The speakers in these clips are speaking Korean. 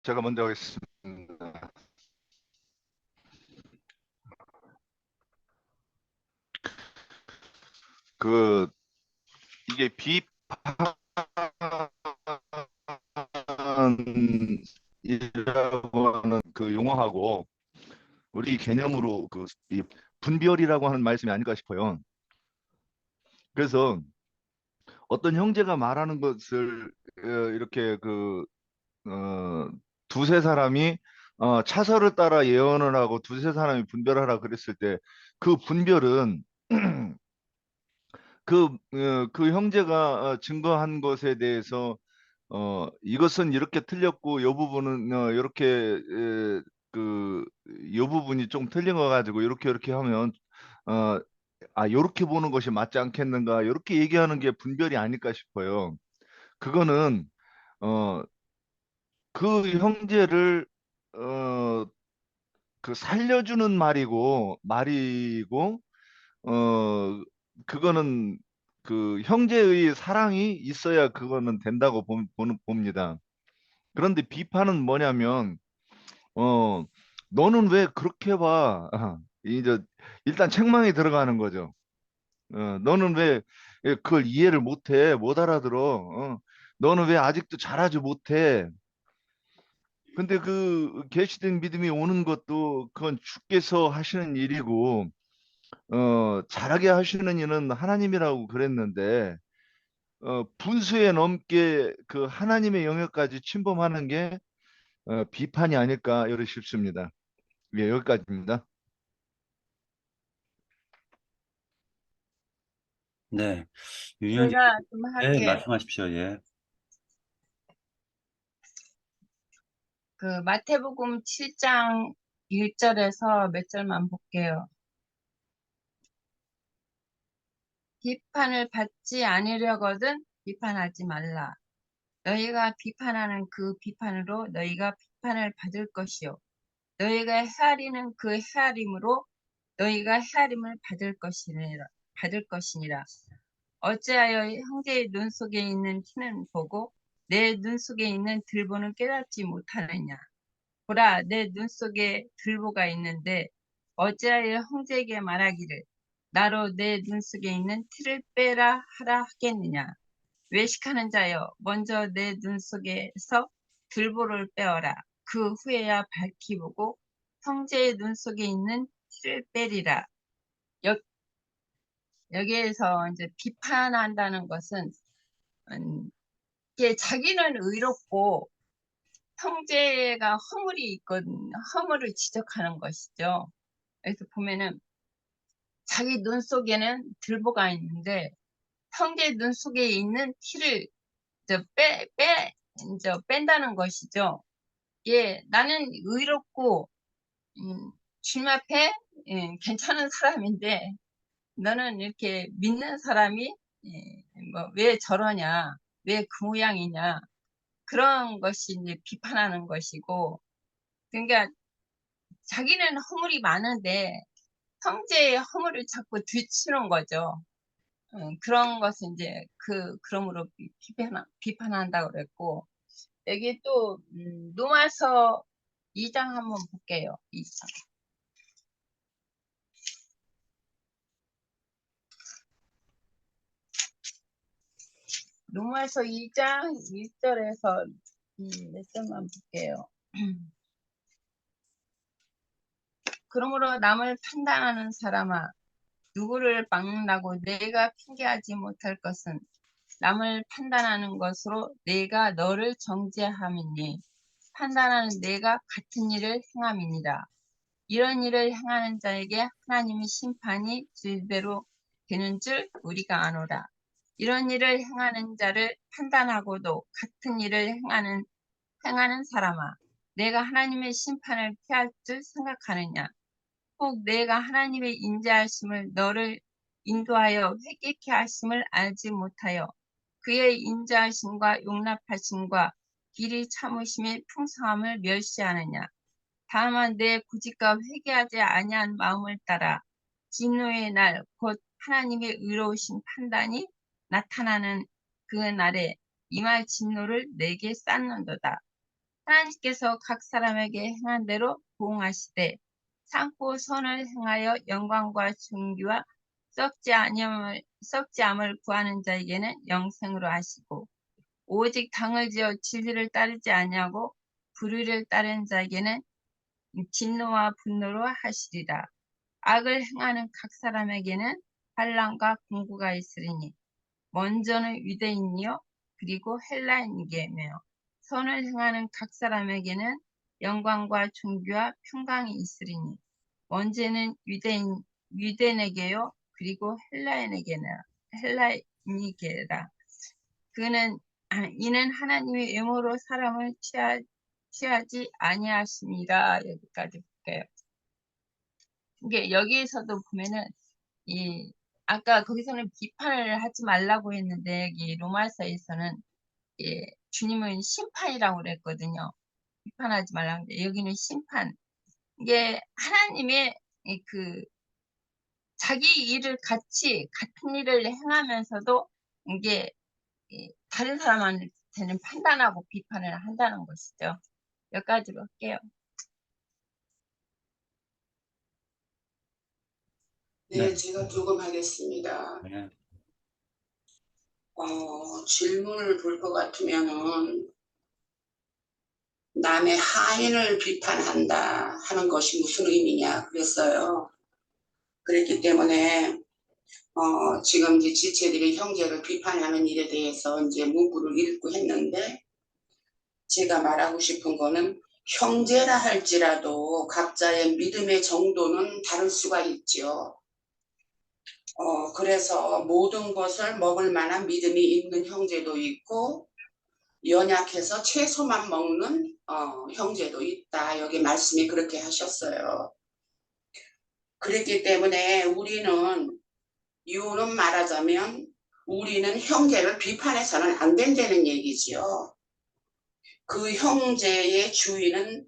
제가 먼저 하겠습니다. 그 이게 비판이라고 하는 그 용어하고 우리 개념으로 이 분별이라고 하는 말씀이 아닐까 싶어요. 그래서 어떤 형제가 말하는 것을 이렇게 어, 두세 사람이 차서를 따라 예언을 하고 두세 사람이 분별하라 그랬을 때 그 분별은 그 형제가 증거한 것에 대해서 이것은 이렇게 틀렸고 요 부분은 이렇게 요 부분이 좀 틀린 거 가지고 이렇게 하면 어, 요렇게 보는 것이 맞지 않겠는가 이렇게 얘기하는 게 분별이 아닐까 싶어요. 그거는 어, 그 형제를 어, 살려주는 말이고 어, 그거는 그 형제의 사랑이 있어야 그거는 된다고 봅니다. 그런데 비판은 뭐냐면, 어, 너는 왜 그렇게 봐? 이제 일단 책망이 들어가는 거죠. 너는 왜 그걸 이해를 못해? 못 알아들어? 너는 왜 아직도 잘하지 못해? 근데 그 계시된 믿음이 오는 것도 그건 주께서 하시는 일이고, 잘하게 하시는 이는 하나님이라고 그랬는데, 분수에 넘게 그 하나님의 영역까지 침범하는 게 비판이 아닐까 이러 싶습니다. 예, 여기까지입니다. 네, 유년님, 제가 좀 네, 할게요. 말씀하십시오. 예. 그 마태복음 7장 1절에서 몇 절만 볼게요. 비판을 받지 않으려거든 비판하지 말라. 너희가 비판하는 그 비판으로 너희가 비판을 받을 것이요. 너희가 헤아리는 그 헤아림으로 너희가 헤아림을 받을 것이니라. 어찌하여 형제의 눈 속에 있는 티는 보고 내 눈 속에 있는 들보는 깨닫지 못하느냐. 보라, 내 눈 속에 들보가 있는데 어찌하여 형제에게 말하기를 나로 내 눈 속에 있는 티를 빼라 하라 하겠느냐. 외식하는 자여, 먼저 내 눈 속에서 들보를 빼어라. 그 후에야 밝히 보고 형제의 눈 속에 있는 티를 빼리라. 여, 여기에서 이제 비판한다는 것은 이게 자기는 의롭고 형제가 허물이 있거든, 허물을 지적하는 것이죠. 그래서 보면은 자기 눈 속에는 들보가 있는데 형제 눈 속에 있는 티를 이제 뺀다는 것이죠. 예, 나는 의롭고 주님 앞에 괜찮은 사람인데 너는 이렇게 믿는 사람이 뭐왜 저러냐, 왜 그 모양이냐 그런 것이 이제 비판하는 것이고, 그러니까 자기는 허물이 많은데 형제의 허물을 자꾸 뒤치는 거죠. 그런 것은 이제 그러므로 비판한다고 그랬고, 여기 또 로마서 2장 한번 볼게요. 2장. 로마서 2장 1절에서 몇 절만 볼게요. 그러므로 남을 판단하는 사람아, 누구를 막는다고 내가 핑계하지 못할 것은 남을 판단하는 것으로 내가 너를 정죄함이니 판단하는 내가 같은 일을 행함이니라. 이런 일을 행하는 자에게 하나님의 심판이 질대로 되는 줄 우리가 아노라. 이런 일을 행하는 자를 판단하고도 같은 일을 행하는 사람아, 내가 하나님의 심판을 피할 줄 생각하느냐? 혹 내가 하나님의 인자하심을 너를 인도하여 회개케 하심을 알지 못하여 그의 인자하심과 용납하심과 길이 참으심의 풍성함을 멸시하느냐? 다만 내 구직과 회개하지 아니한 마음을 따라 진노의 날 곧 하나님의 의로우신 판단이 나타나는 그 날에 임할 진노를 내게 쌓는도다. 하나님께서 각 사람에게 행한 대로 보응하시되 참고 선을 행하여 영광과 존귀와 썩지 암을 구하는 자에게는 영생으로 하시고 오직 당을 지어 진리를 따르지 아니하고 불의를 따르는 자에게는 진노와 분노로 하시리라. 악을 행하는 각 사람에게는 반란과 공고가 있으리니 먼저는 유대인이요 그리고 헬라인이게며 선을 행하는 각 사람에게는 영광과 존귀와 평강이 있으리니 먼저는 유대인에게요 그리고 헬라인에게라. 이는 하나님의 외모로 사람을 취하지 아니하심이라. 여기까지 볼게요. 이게 여기에서도 보면은 아까 거기서는 비판을 하지 말라고 했는데 여기 로마서에서는 주님은 심판이라고 그랬거든요. 비판하지 말라고 했는데 여기는 심판. 이게 하나님의 자기 일을 같은 일을 행하면서도 이게 다른 사람한테는 판단하고 비판을 한다는 것이죠. 여기까지로 할게요. 네, 네. 제가 조금 하겠습니다. 네. 질문을 볼 것 같으면은 남의 하인을 비판한다 하는 것이 무슨 의미냐 그랬어요. 그랬기 때문에 지금 이제 지체들이 형제를 비판하는 일에 대해서 이제 문구를 읽고 했는데 제가 말하고 싶은 거는 형제라 할지라도 각자의 믿음의 정도는 다를 수가 있죠. 그래서 모든 것을 먹을 만한 믿음이 있는 형제도 있고 연약해서 채소만 먹는 형제도 있다. 여기 말씀이 그렇게 하셨어요. 그렇기 때문에 우리는 이유는 말하자면 우리는 형제를 비판해서는 안 된다는 얘기지요. 그 형제의 주인은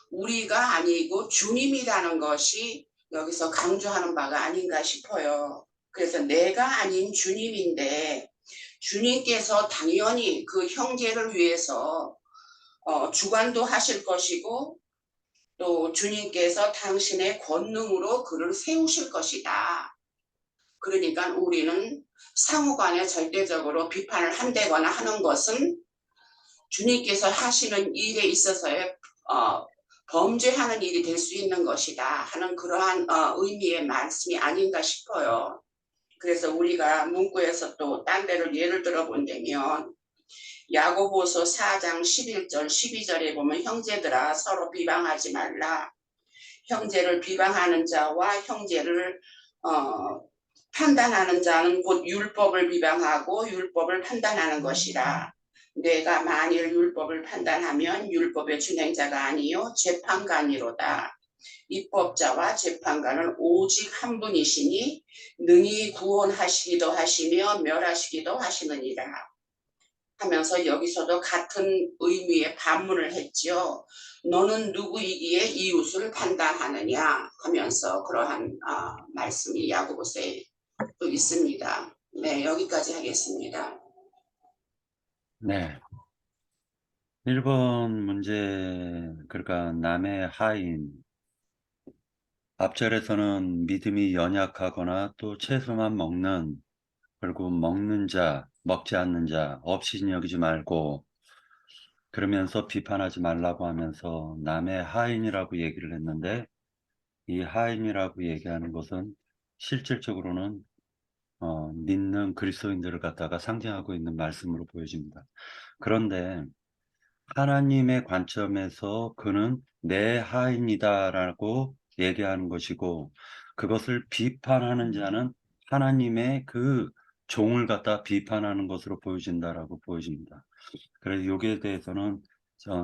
우리가 아니고 주님이라는 것이 여기서 강조하는 바가 아닌가 싶어요. 그래서 내가 아닌 주님인데 주님께서 당연히 그 형제를 위해서 주관도 하실 것이고 또 주님께서 당신의 권능으로 그를 세우실 것이다. 그러니까 우리는 상호간에 절대적으로 비판을 한다거나 하는 것은 주님께서 하시는 일에 있어서의 범죄하는 일이 될 수 있는 것이다 하는 그러한 의미의 말씀이 아닌가 싶어요. 그래서 우리가 문구에서 또 딴 데를 예를 들어 본다면 야고보서 4장 11절 12절에 보면 형제들아 서로 비방하지 말라. 형제를 비방하는 자와 형제를 판단하는 자는 곧 율법을 비방하고 율법을 판단하는 것이라. 내가 만일 율법을 판단하면 율법의 준행자가 아니요 재판관이로다. 입법자와 재판관은 오직 한 분이시니 능히 구원하시기도 하시며 멸하시기도 하시느니라. 하면서 여기서도 같은 의미의 반문을 했죠. 너는 누구이기에 이웃을 판단하느냐 하면서 그러한 말씀이 야고보서에 또 있습니다. 네, 여기까지 하겠습니다. 네. 1번 문제, 그러니까 남의 하인. 앞절에서는 믿음이 연약하거나 또 채소만 먹는, 그리고 먹는 자, 먹지 않는 자, 없이 여기지 말고, 그러면서 비판하지 말라고 하면서 남의 하인이라고 얘기를 했는데, 이 하인이라고 얘기하는 것은 실질적으로는 믿는 그리스도인들을 갖다가 상징하고 있는 말씀으로 보여집니다. 그런데 하나님의 관점에서 그는 내 하인이다라고 얘기하는 것이고, 그것을 비판하는 자는 하나님의 그 종을 갖다 비판하는 것으로 보여진다라고 보여집니다. 그래서 여기에 대해서는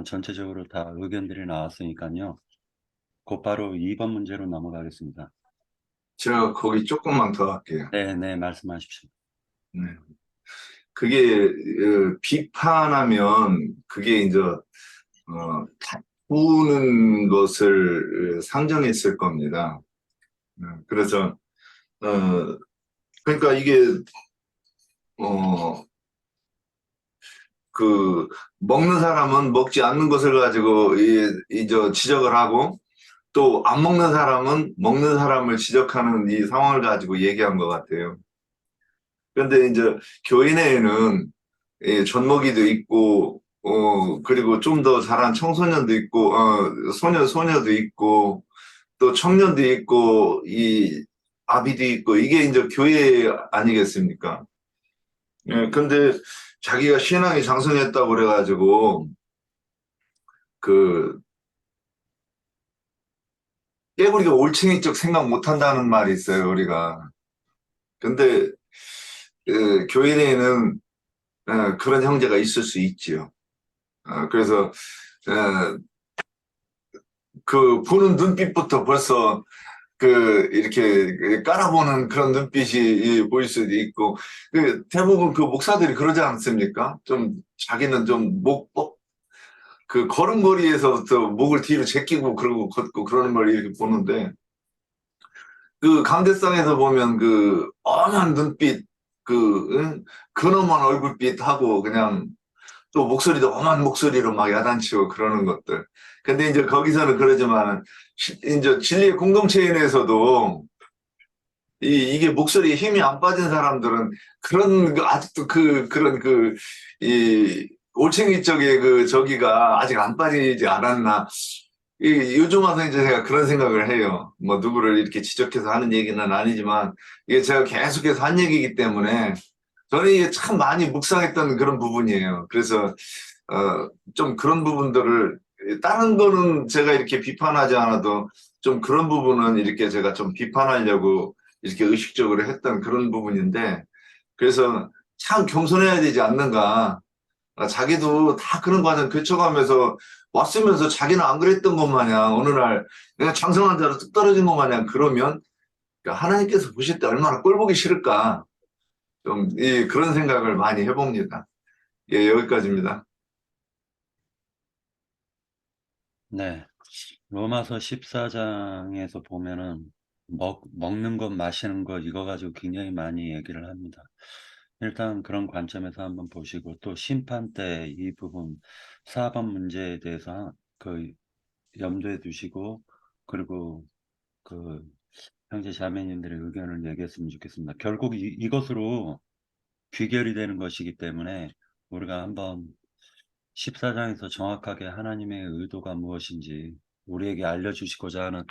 전체적으로 다 의견들이 나왔으니까요. 곧바로 2번 문제로 넘어가겠습니다. 제가 거기 조금만 더 할게요. 네, 말씀하십시오. 네. 그게 비판하면 그게 이제 다투는 것을 상정했을 겁니다. 그래서 그러니까 이게 그 먹는 사람은 먹지 않는 것을 가지고 저 지적을 하고 또 안 먹는 사람은 먹는 사람을 지적하는 이 상황을 가지고 얘기한 것 같아요. 그런데 이제 교회 내에는 젖먹이도 있고 그리고 좀 더 자란 청소년도 있고 소녀도 있고 또 청년도 있고 이 아비도 있고 이게 이제 교회 아니겠습니까? 예, 근데 자기가 신앙이 장성했다고 그래가지고 그 깨구리가 올챙이적 생각 못한다는 말이 있어요, 우리가. 근데 교회 내에는 그런 형제가 있을 수 있지요. 그래서 그 보는 눈빛부터 벌써 이렇게 깔아보는 그런 눈빛이 보일 수도 있고, 대부분 그 목사들이 그러지 않습니까? 좀 자기는 좀 걸음걸이에서부터 목을 뒤로 제끼고 그러고 걷고 그러는 걸 이렇게 보는데, 그 강대상에서 보면 그 엄한 눈빛, 근엄한 얼굴빛하고 그냥 또 목소리도 엄한 목소리로 막 야단치고 그러는 것들. 근데 이제 거기서는 그러지만, 이제 진리의 공동체에 내에서도 이게 목소리에 힘이 안 빠진 사람들은 아직도 이 올챙이 쪽에 저기가 아직 안 빠지지 않았나. 요즘 와서 이제 제가 그런 생각을 해요. 뭐 누구를 이렇게 지적해서 하는 얘기는 아니지만 이게 제가 계속해서 한 얘기이기 때문에 저는 이게 참 많이 묵상했던 그런 부분이에요. 그래서 좀 그런 부분들을 다른 거는 제가 이렇게 비판하지 않아도 좀 그런 부분은 이렇게 제가 좀 비판하려고 이렇게 의식적으로 했던 그런 부분인데, 그래서 참 겸손해야 되지 않는가. 자기도 다 그런 과정 거쳐가면서 왔으면서 자기는 안 그랬던 것 마냥 어느 날 내가 장성한 자로 뚝 떨어진 것 마냥 그러면 하나님께서 보실 때 얼마나 꼴보기 싫을까. 좀 그런 생각을 많이 해봅니다. 예, 여기까지입니다. 네. 로마서 14장에서 보면은 먹는 것, 마시는 것 이거 가지고 굉장히 많이 얘기를 합니다. 일단 그런 관점에서 한번 보시고 또 심판 때 이 부분 4번 문제에 대해서 염두에 두시고 그리고 그 형제 자매님들의 의견을 얘기했으면 좋겠습니다. 결국 이것으로 귀결이 되는 것이기 때문에 우리가 한번 14장에서 정확하게 하나님의 의도가 무엇인지 우리에게 알려주시고자 하는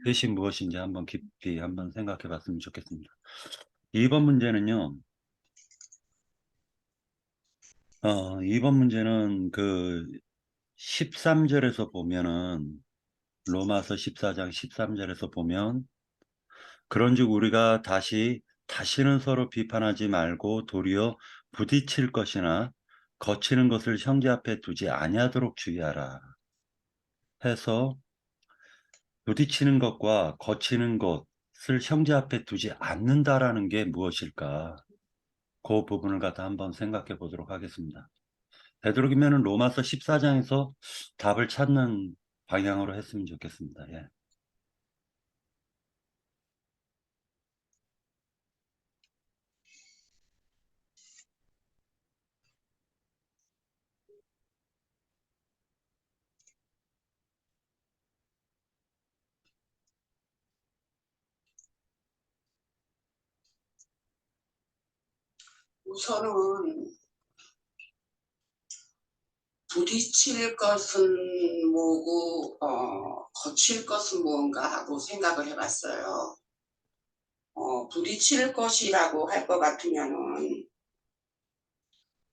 뜻이 무엇인지 한번 깊이 한번 생각해 봤으면 좋겠습니다. 2번 문제는요. 2번 문제는 13절에서 보면은 로마서 14장 13절에서 보면 그런즉 우리가 다시는 서로 비판하지 말고 도리어 부딪힐 것이나 거치는 것을 형제 앞에 두지 아니하도록 주의하라 해서 부딪히는 것과 거치는 것을 형제 앞에 두지 않는다라는 게 무엇일까? 그 부분을 갖다 한번 생각해 보도록 하겠습니다. 되도록이면 로마서 14장에서 답을 찾는 방향으로 했으면 좋겠습니다. 예. 우선은 부딪힐 것은 뭐고 거칠 것은 무언가 하고 생각을 해봤어요. 부딪힐 것이라고 할 것 같으면은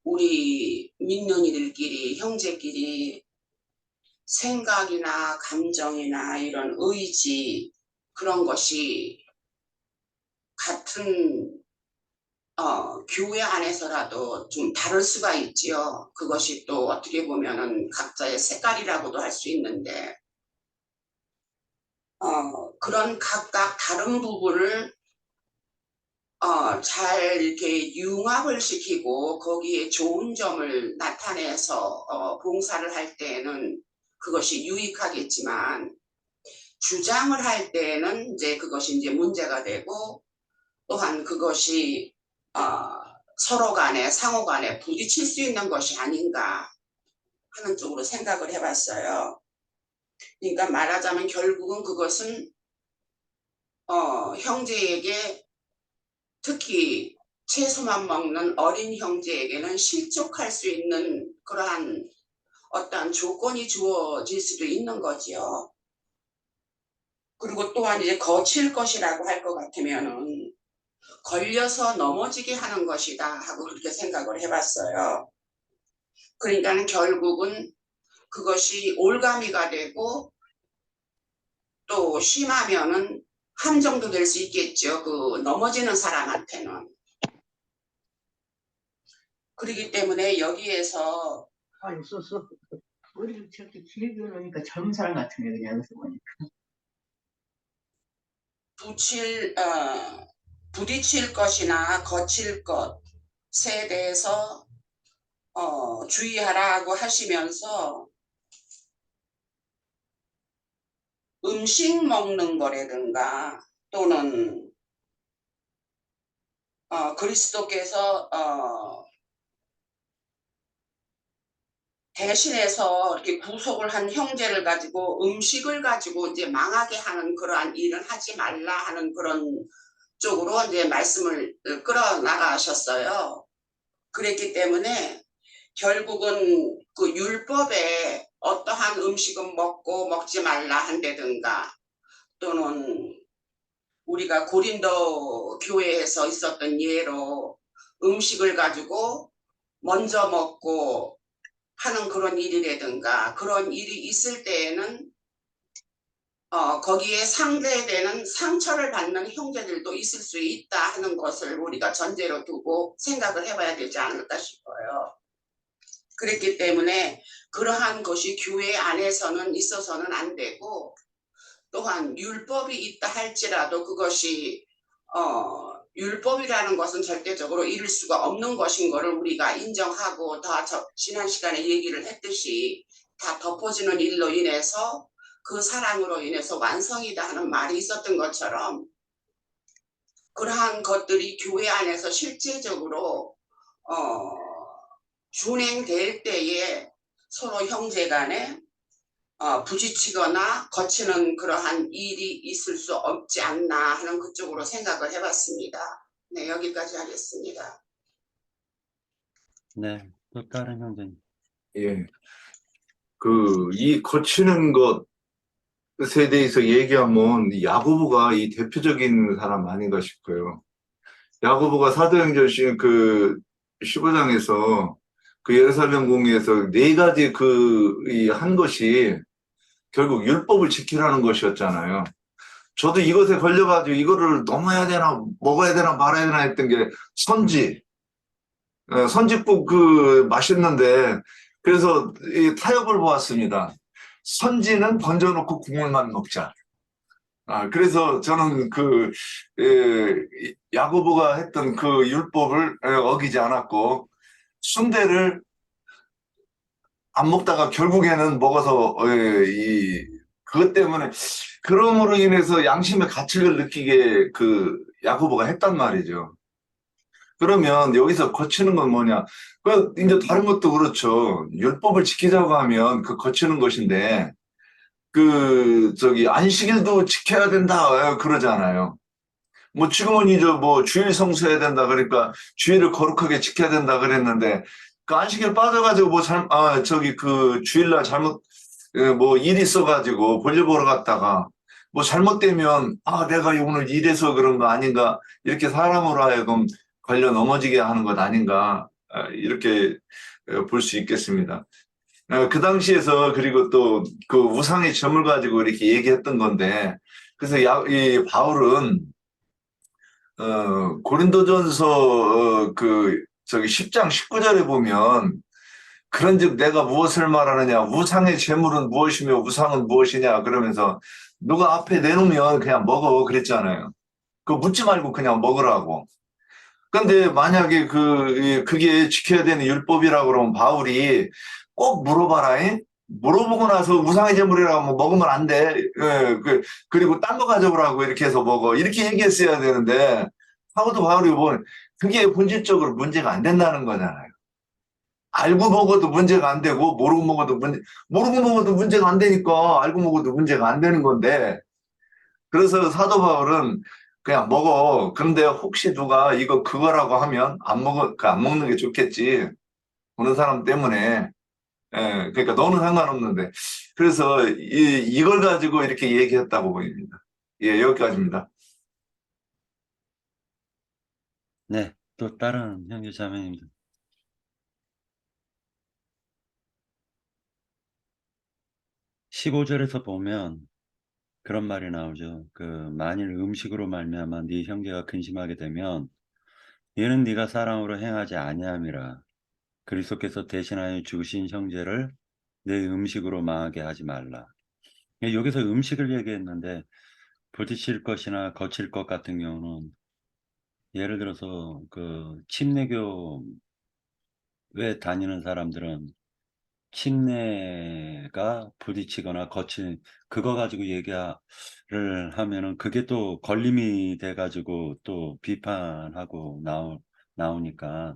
우리 믿는 이들끼리 형제끼리 생각이나 감정이나 이런 의지 그런 것이 같은 교회 안에서라도 좀 다를 수가 있지요. 그것이 또 어떻게 보면은 각자의 색깔이라고도 할 수 있는데 그런 각각 다른 부분을 잘 이렇게 융합을 시키고 거기에 좋은 점을 나타내서 봉사를 할 때에는 그것이 유익하겠지만 주장을 할 때에는 이제 그것이 이제 문제가 되고 또한 그것이 서로 간에 상호 간에 부딪힐 수 있는 것이 아닌가 하는 쪽으로 생각을 해봤어요. 그러니까 말하자면 결국은 그것은 형제에게 특히 채소만 먹는 어린 형제에게는 실족할 수 있는 그러한 어떠한 조건이 주어질 수도 있는 거지요. 그리고 또한 이제 거칠 것이라고 할 것 같으면은 걸려서 넘어지게 하는 것이다 하고 그렇게 생각을 해봤어요. 그러니까는 결국은 그것이 올가미가 되고 또 심하면은 함정도 될 수 있겠죠. 그 넘어지는 사람한테는. 그렇기 때문에 여기에서 있었어. 머리를 저렇게 길게 놓으니까 젊은 사람 같으네, 그냥 여기서 보니까. 부딪힐 것이나 거칠 것에 대해서 주의하라고 하시면서 음식 먹는 거라든가 또는 그리스도께서 대신해서 이렇게 구속을 한 형제를 가지고 음식을 가지고 이제 망하게 하는 그러한 일은 하지 말라 하는 그런 쪽으로 이제 말씀을 끌어나가셨어요. 그랬기 때문에 결국은 그 율법에 어떠한 음식은 먹고 먹지 말라 한다든가 또는 우리가 고린도 교회에서 있었던 예로 음식을 가지고 먼저 먹고 하는 그런 일이라든가 그런 일이 있을 때에는 거기에 상대되는 상처를 받는 형제들도 있을 수 있다 하는 것을 우리가 전제로 두고 생각을 해봐야 되지 않을까 싶어요. 그랬기 때문에 그러한 것이 교회 안에서는 있어서는 안 되고 또한 율법이 있다 할지라도 그것이 율법이라는 것은 절대적으로 이룰 수가 없는 것인 것을 우리가 인정하고 다 지난 시간에 얘기를 했듯이 다 덮어지는 일로 인해서 그 사랑으로 인해서 완성이다 하는 말이 있었던 것처럼 그러한 것들이 교회 안에서 실제적으로 준행될 때에 서로 형제 간에 부딪히거나 거치는 그러한 일이 있을 수 없지 않나 하는 그쪽으로 생각을 해봤습니다. 네, 여기까지 하겠습니다. 네, 또 다른 형제님. 예. 이 거치는 것에 대해서 얘기하면 이 야고보가 이 대표적인 사람 아닌가 싶어요. 야고보가 사도행전 15장에서 그 예루살렘 공회에서 네 가지 한 것이 결국 율법을 지키라는 것이었잖아요. 저도 이것에 걸려가지고 이거를 넘어야 되나, 먹어야 되나 말아야 되나 했던 게 선지국 맛있는데, 그래서 이 타협을 보았습니다. 선지는 건져놓고 국물만 먹자. 그래서 저는 야고보가 했던 그 율법을 어기지 않았고, 순대를 안 먹다가 결국에는 먹어서 그것 때문에 그럼으로 인해서 양심의 가책을 느끼게 야고보가 했단 말이죠. 그러면 여기서 거치는 건 뭐냐? 이제 다른 것도 그렇죠. 율법을 지키자고 하면 거치는 것인데 안식일도 지켜야 된다 그러잖아요. 뭐 지금은 이제 뭐 주일 성수해야 된다 그러니까 주일을 거룩하게 지켜야 된다 그랬는데 그 안식일 빠져가지고 주일날 잘못 뭐 일이 있어가지고 볼일 보러 갔다가 뭐 잘못되면 내가 오늘 일해서 그런 거 아닌가 이렇게 사람으로 하여금 걸려 넘어지게 하는 것 아닌가 이렇게 볼 수 있겠습니다. 그 당시에서 그리고 또 그 우상의 점을 가지고 이렇게 얘기했던 건데 그래서 이 바울은 고린도전서 10장 19절에 보면 그런즉 내가 무엇을 말하느냐 우상의 제물은 무엇이며 우상은 무엇이냐 그러면서 누가 앞에 내놓으면 그냥 먹어 그랬잖아요. 그거 묻지 말고 그냥 먹으라고. 근데 만약에 그게 지켜야 되는 율법이라고 그러면 바울이 꼭 물어봐라. 물어보고 나서 우상의 제물이라고 먹으면 안 돼. 그리고 딴 거 가져오라고 이렇게 해서 먹어. 이렇게 얘기했어야 되는데, 바울이 그게 본질적으로 문제가 안 된다는 거잖아요. 알고 먹어도 문제가 안 되고 모르고 먹어도 문제가 안 되니까 알고 먹어도 문제가 안 되는 건데, 그래서 사도 바울은 그냥 먹어. 그런데 혹시 누가 이거 그거라고 하면 안 먹는 게 좋겠지. 보는 사람 때문에. 예, 그러니까 너는 상관없는데. 그래서 이걸 가지고 이렇게 얘기했다고 보입니다. 예, 여기까지입니다. 네, 또 다른 형제 자매님들. 15절에서 보면 그런 말이 나오죠. 만일 음식으로 말미암아 네 형제가 근심하게 되면 이는 네가 사랑으로 행하지 아니함이라. 그리스도께서 대신하여 죽으신 형제를 내 음식으로 망하게 하지 말라. 여기서 음식을 얘기했는데 부딪힐 것이나 거칠 것 같은 경우는 예를 들어서 침례교회 다니는 사람들은 침례가 부딪히거나 거친 그거 가지고 얘기를 하면은 그게 또 걸림이 돼 가지고 또 비판하고 나오니까,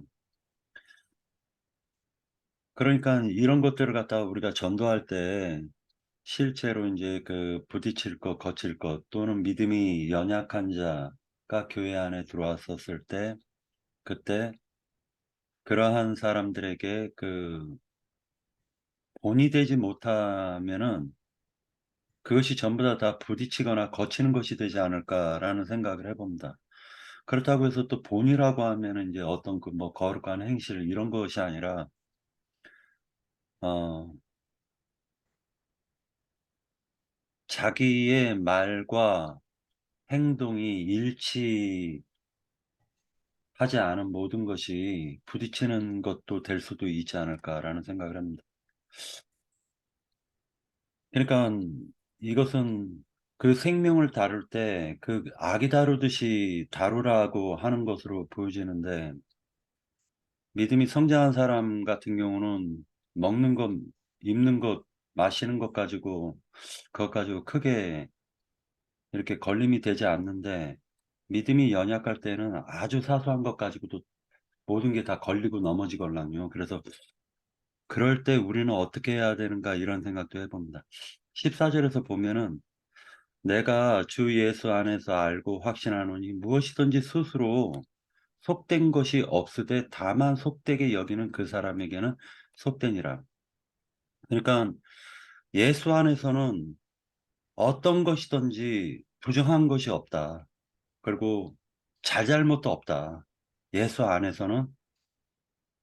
그러니까 이런 것들을 갖다가 우리가 전도할 때 실제로 이제 부딪힐 것, 거칠 것, 또는 믿음이 연약한 자가 교회 안에 들어왔었을 때, 그때 그러한 사람들에게 본이 되지 못하면은 그것이 전부 다 부딪히거나 거치는 것이 되지 않을까라는 생각을 해봅니다. 그렇다고 해서 또 본이라고 하면은 이제 어떤 거룩한 행실 이런 것이 아니라, 어, 자기의 말과 행동이 일치하지 않은 모든 것이 부딪히는 것도 될 수도 있지 않을까라는 생각을 합니다. 그러니까 이것은 생명을 다룰 때 아기 다루듯이 다루라고 하는 것으로 보여지는데, 믿음이 성장한 사람 같은 경우는 먹는 것, 입는 것, 마시는 것 가지고 그것 가지고 크게 이렇게 걸림이 되지 않는데, 믿음이 연약할 때는 아주 사소한 것 가지고도 모든 게 다 걸리고 넘어지걸랑요. 그래서 그럴 때 우리는 어떻게 해야 되는가 이런 생각도 해봅니다. 14절에서 보면은 내가 주 예수 안에서 알고 확신하노니 무엇이든지 스스로 속된 것이 없으되 다만 속되게 여기는 그 사람에게는 속되니라. 그러니까 예수 안에서는 어떤 것이든지 부정한 것이 없다. 그리고 잘잘못도 없다. 예수 안에서는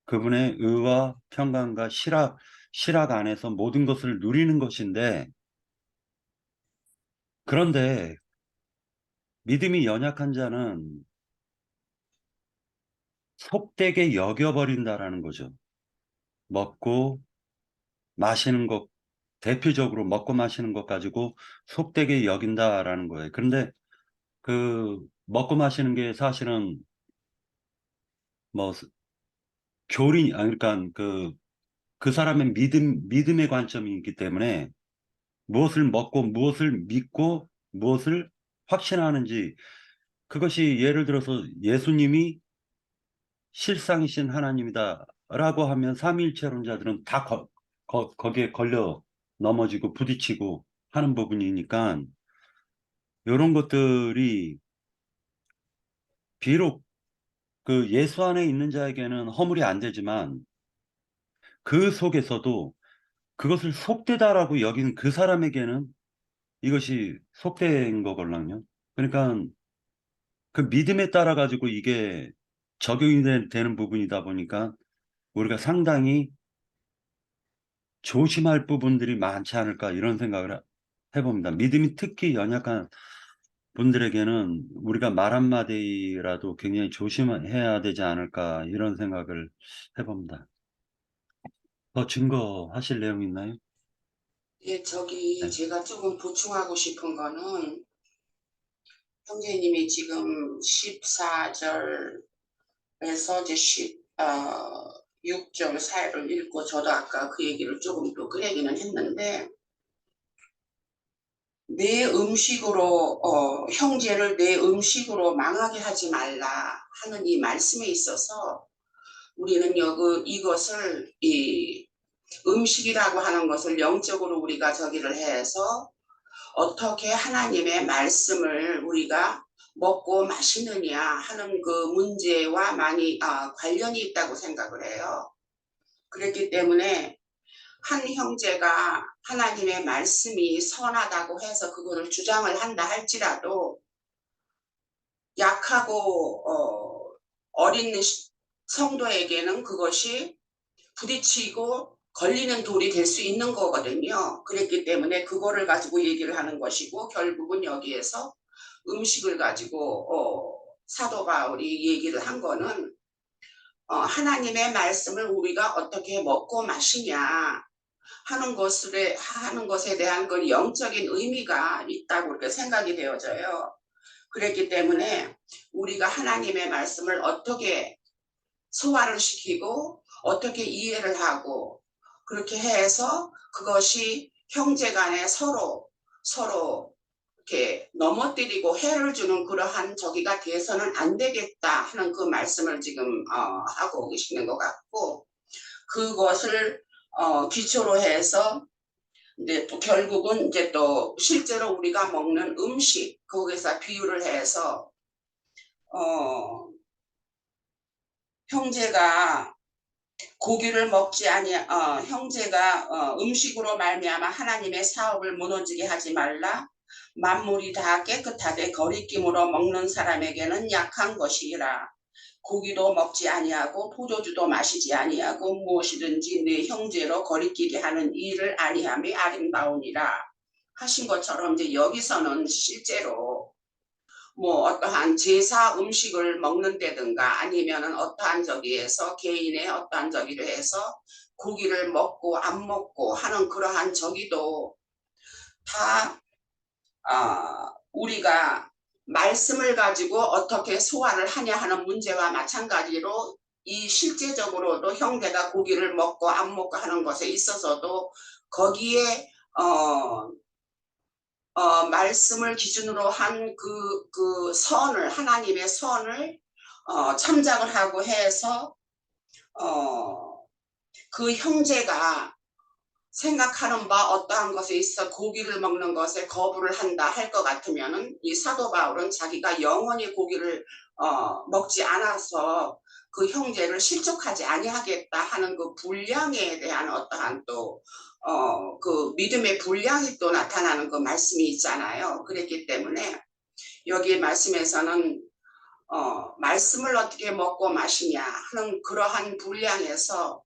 그분의 의와 평강과 실학 안에서 모든 것을 누리는 것인데, 그런데 믿음이 연약한 자는 속되게 여겨버린다라는 거죠. 먹고 마시는 것, 대표적으로 먹고 마시는 것 가지고 속되게 여긴다라는 거예요. 그런데 먹고 마시는 게 사실은 뭐 그러니까 그 사람의 믿음의 관점이 있기 때문에 무엇을 먹고 무엇을 믿고 무엇을 확신하는지, 그것이 예를 들어서 예수님이 실상이신 하나님이다라고 하면 삼위일체론자들은 다 거기에 걸려 넘어지고 부딪히고 하는 부분이니까, 이런 것들이 비록 예수 안에 있는 자에게는 허물이 안 되지만 그 속에서도 그것을 속되다라고 여기는 그 사람에게는 이것이 속된 거걸랑요. 그러니까 믿음에 따라 가지고 이게 적용이 되는 부분이다 보니까 우리가 상당히 조심할 부분들이 많지 않을까 이런 생각을 해봅니다. 믿음이 특히 연약한 분들에게는 우리가 말 한마디라도 굉장히 조심해야 되지 않을까 이런 생각을 해봅니다. 더 증거하실 내용 있나요? 예, 저기 네. 제가 조금 보충하고 싶은 거는 형제님이 지금 14절에서 이제 6절 사이를 읽고 저도 아까 그 얘기를 조금 또 그 얘기는 했는데, 내 음식으로 형제를 내 음식으로 망하게 하지 말라 하는 이 말씀에 있어서 우리는 이것을 이 음식이라고 하는 것을 영적으로 우리가 저기를 해서 어떻게 하나님의 말씀을 우리가 먹고 마시느냐 하는 그 문제와 많이 관련이 있다고 생각을 해요. 그렇기 때문에 한 형제가 하나님의 말씀이 선하다고 해서 그거를 주장을 한다 할지라도 약하고 어린 성도에게는 그것이 부딪히고 걸리는 돌이 될 수 있는 거거든요. 그랬기 때문에 그거를 가지고 얘기를 하는 것이고 결국은 여기에서 음식을 가지고 사도 바울이 얘기를 한 거는 하나님의 말씀을 우리가 어떻게 먹고 마시냐 하는 것에 대한 그 영적인 의미가 있다고 그렇게 생각이 되어져요. 그랬기 때문에 우리가 하나님의 말씀을 어떻게 소화를 시키고 어떻게 이해를 하고 그렇게 해서 그것이 형제간에 서로 이렇게 넘어뜨리고 해를 주는 그러한 저기가 돼서는 안 되겠다 하는 그 말씀을 지금 하고 계시는 것 같고 그것을 기초로 해서 이제 또 결국은 이제 또 실제로 우리가 먹는 음식 거기서 비유를 해서 형제가 고기를 먹지 형제가 음식으로 말미암아 하나님의 사업을 무너지게 하지 말라. 만물이 다 깨끗하되 거리낌으로 먹는 사람에게는 약한 것이라. 고기도 먹지 아니하고 포도주도 마시지 아니하고 무엇이든지 내 형제로 거리끼게 하는 일을 아니함이 아름다우니라 하신 것처럼 이제 여기서는 실제로 뭐 어떠한 제사 음식을 먹는다든가 아니면은 어떠한 저기에서 개인의 어떠한 저기를 해서 고기를 먹고 안 먹고 하는 그러한 저기도 다 우리가 말씀을 가지고 어떻게 소화를 하냐 하는 문제와 마찬가지로 이 실제적으로도 형제가 고기를 먹고 안 먹고 하는 것에 있어서도 거기에 말씀을 기준으로 한 그 선을 하나님의 선을 참작을 하고 해서 그 형제가 생각하는 바 어떠한 것에 있어 고기를 먹는 것에 거부를 한다 할 것 같으면은 이 사도 바울은 자기가 영원히 고기를 먹지 않아서 그 형제를 실족하지 아니하겠다 하는 그 분량에 대한 어떠한 또 그 믿음의 분량이 또 나타나는 그 말씀이 있잖아요. 그랬기 때문에 여기 말씀에서는 말씀을 어떻게 먹고 마시냐 하는 그러한 분량에서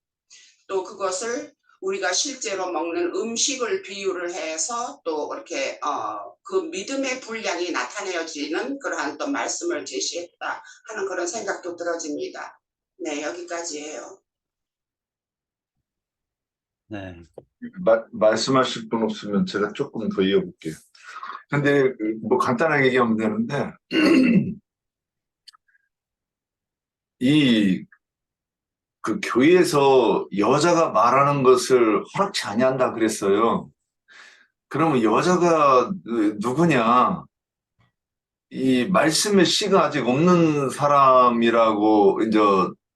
또 그것을 우리가 실제로 먹는 음식을 비유를 해서 또 이렇게 그 믿음의 분량이 나타내어지는 그러한 또 말씀을 제시했다 하는 그런 생각도 들어집니다. 네, 여기까지예요. 네. 말씀하실 분 없으면 제가 조금 더 이어볼게요. 근데 뭐 간단하게 얘기하면 되는데 그 교회에서 여자가 말하는 것을 허락치 아니한다 그랬어요. 그러면 여자가 누구냐? 이 말씀의 씨가 아직 없는 사람이라고 이제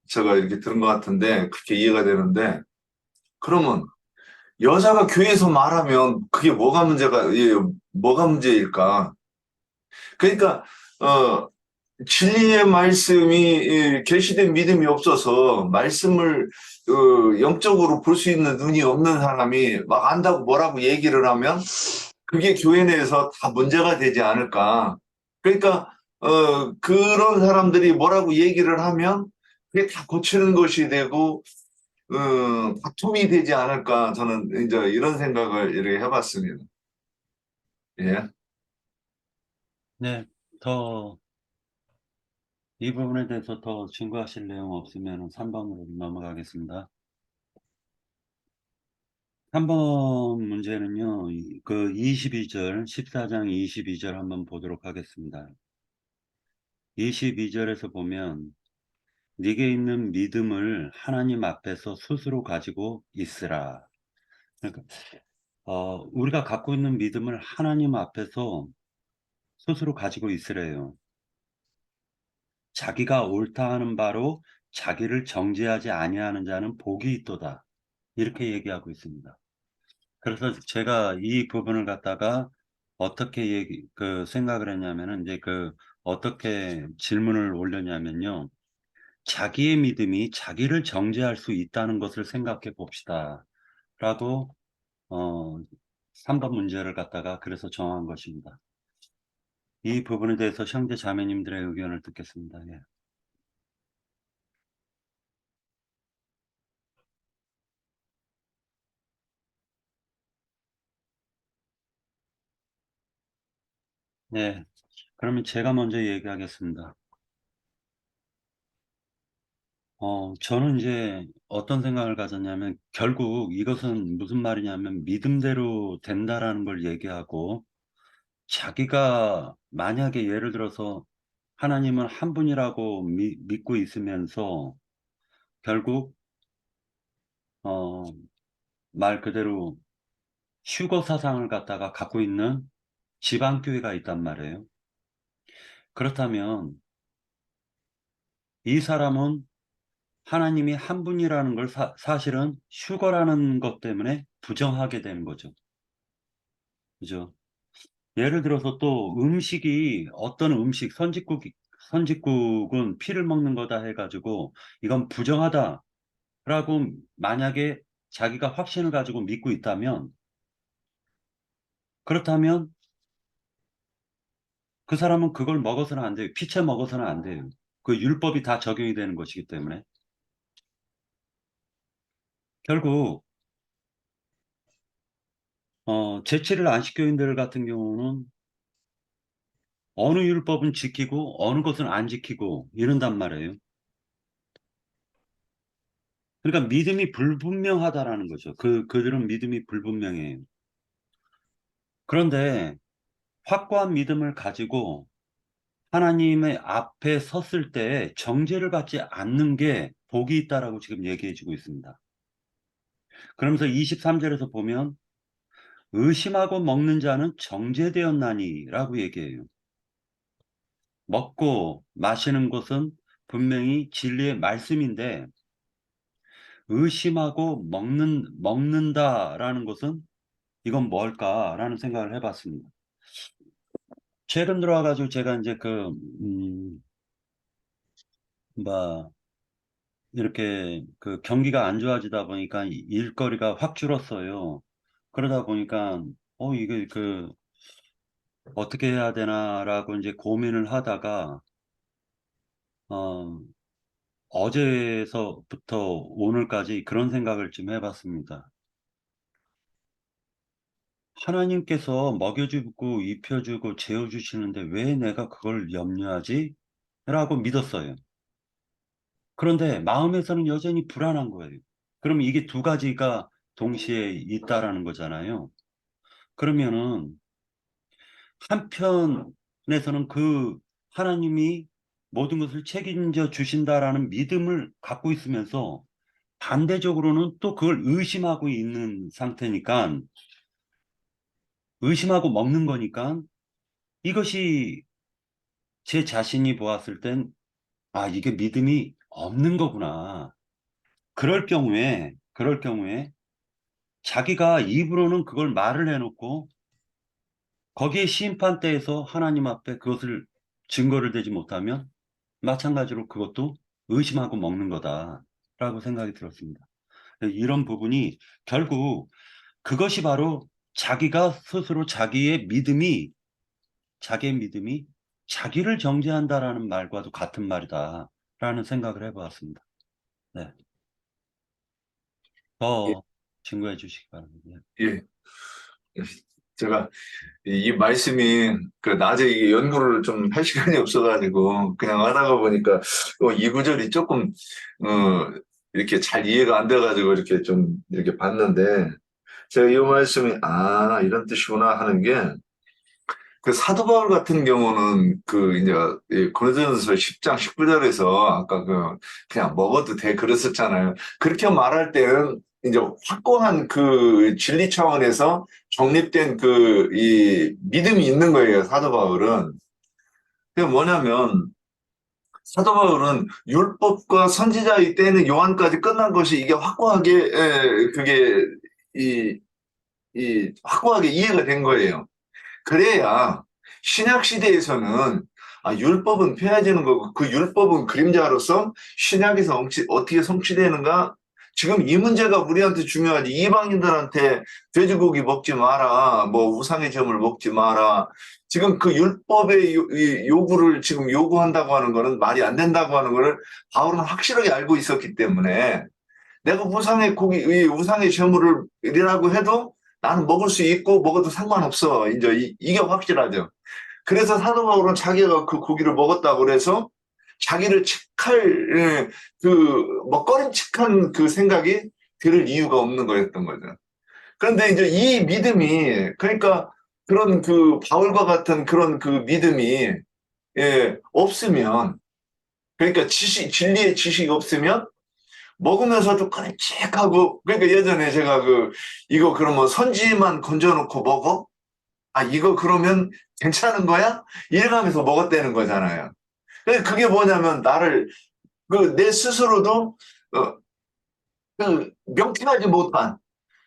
제가 이렇게 들은 것 같은데 그렇게 이해가 되는데 그러면 여자가 교회에서 말하면 그게 뭐가 문제일까? 그러니까 진리의 말씀이 계시된 믿음이 없어서 말씀을 영적으로 볼 수 있는 눈이 없는 사람이 막 안다고 뭐라고 얘기를 하면 그게 교회 내에서 다 문제가 되지 않을까. 그러니까 그런 사람들이 뭐라고 얘기를 하면 그게 다 고치는 것이 되고 다툼이 되지 않을까. 저는 이제 이런 생각을 이렇게 해봤습니다. 예. 네. 이 부분에 대해서 더 증거하실 내용 없으면 3번으로 넘어가겠습니다. 3번 문제는요, 그 22절, 14장 22절 한번 보도록 하겠습니다. 22절에서 보면, 네게 있는 믿음을 하나님 앞에서 스스로 가지고 있으라. 그러니까 우리가 갖고 있는 믿음을 하나님 앞에서 스스로 가지고 있으래요. 자기가 옳다 하는 바로 자기를 정죄하지 아니하는 자는 복이 있도다. 이렇게 얘기하고 있습니다. 그래서 제가 이 부분을 갖다가 어떻게 생각을 했냐면은, 어떻게 질문을 올렸냐면요. 자기의 믿음이 자기를 정죄할 수 있다는 것을 생각해 봅시다. 라고, 3번 문제를 갖다가 그래서 정한 것입니다. 이 부분에 대해서 형제 자매님들의 의견을 듣겠습니다. 예. 네. 그러면 제가 먼저 얘기하겠습니다. 저는 이제 어떤 생각을 가졌냐면, 결국 이것은 무슨 말이냐면, 믿음대로 된다라는 걸 얘기하고, 자기가 만약에 예를 들어서 하나님은 한 분이라고 믿고 있으면서, 결국, 어, 말 그대로 휴거 사상을 갖다가 갖고 있는 지방교회가 있단 말이에요. 그렇다면, 이 사람은 하나님이 한 분이라는 걸 사실은 휴거라는 것 때문에 부정하게 되는 거죠. 그죠? 예를 들어서 또 어떤 음식, 선짓국은 피를 먹는 거다 해가지고 이건 부정하다라고 만약에 자기가 확신을 가지고 믿고 있다면, 그렇다면 그 사람은 그걸 먹어서는 안 돼요. 피채 먹어서는 안 돼요. 그 율법이 다 적용이 되는 것이기 때문에. 결국 제7일 안식교인들 같은 경우는 어느 율법은 지키고 어느 것은 안 지키고 이런단 말이에요. 그러니까 믿음이 불분명하다라는 거죠. 그들은 믿음이 불분명해요. 그런데 확고한 믿음을 가지고 하나님의 앞에 섰을 때 정죄를 받지 않는 게 복이 있다라고 지금 얘기해 주고 있습니다. 그러면서 23절에서 보면 의심하고 먹는 자는 정죄되었나니라고 얘기해요. 먹고 마시는 것은 분명히 진리의 말씀인데, 의심하고 먹는다라는 것은 이건 뭘까라는 생각을 해봤습니다. 최근 들어와가지고 제가 이제 이렇게 경기가 안 좋아지다 보니까 일거리가 확 줄었어요. 그러다 보니까, 이게 어떻게 해야 되나라고 이제 고민을 하다가, 어, 어제서부터 오늘까지 그런 생각을 좀 해봤습니다. 하나님께서 먹여주고 입혀주고 재워주시는데 왜 내가 그걸 염려하지? 라고 믿었어요. 그런데 마음에서는 여전히 불안한 거예요. 그럼 이게 두 가지가 동시에 있다라는 거잖아요. 그러면은 한편에서는 하나님이 모든 것을 책임져 주신다라는 믿음을 갖고 있으면서 반대적으로는 또 그걸 의심하고 있는 상태니까, 의심하고 먹는 거니까 이것이 제 자신이 보았을 땐, 이게 믿음이 없는 거구나. 그럴 경우에 자기가 입으로는 그걸 말을 해놓고 거기에 심판대에서 하나님 앞에 그것을 증거를 대지 못하면 마찬가지로 그것도 의심하고 먹는 거다라고 생각이 들었습니다. 이런 부분이 결국 그것이 바로 자기가 스스로 자기의 믿음이 자기를 정죄한다라는 말과도 같은 말이다라는 생각을 해보았습니다. 네. 예, 더 증거해 주시기 바랍니다. 예. 제가 이 말씀이 낮에 이게 연구를 좀 할 시간이 없어가지고 그냥 하다가 보니까 이 구절이 조금 이렇게 잘 이해가 안 돼가지고 이렇게 좀 이렇게 봤는데, 제가 이 말씀이 이런 뜻이구나 하는 게, 그 사도 바울 같은 경우는 이제 고린도전서 10장 19절에서 아까 그냥 먹어도 돼 그랬었잖아요. 그렇게 말할 때는 이제 확고한 그 진리 차원에서 정립된 그 이 믿음이 있는 거예요, 사도 바울은. 그게 뭐냐면 사도 바울은 율법과 선지자의 때는 요한까지 끝난 것이 이게 확고하게 그게 이 확고하게 이해가 된 거예요. 그래야 신약 시대에서는 율법은 폐해지는 거고 그 율법은 그림자로서 신약에서 어떻게 성취되는가? 지금 이 문제가 우리한테 중요하지. 이방인들한테 돼지고기 먹지 마라, 뭐 우상의 점을 먹지 마라. 지금 그 율법의 이 요구를 지금 요구한다고 하는 거는 말이 안 된다고 하는 거를 바울은 확실하게 알고 있었기 때문에 내가 우상의 고기, 이 우상의 제물이라고 해도 나는 먹을 수 있고 먹어도 상관없어. 이제 이게 확실하죠. 그래서 사도 바울은 자기가 그 고기를 먹었다고 그래서 자기를 책할 그 꺼림칙한 그 생각이 들 이유가 없는 거였던 거죠. 그런데 이제 이 믿음이 그러니까 그런 그 바울과 같은 그런 그 믿음이 없으면 그러니까 진리의 지식이 없으면 먹으면서도 끔찍하고 그러니까 예전에 제가 이거 그러면 선지만 건져놓고 먹어? 이거 그러면 괜찮은 거야? 이래가면서 먹었다는 거잖아요. 그게 뭐냐면 나를 내 스스로도 명쾌하지 못한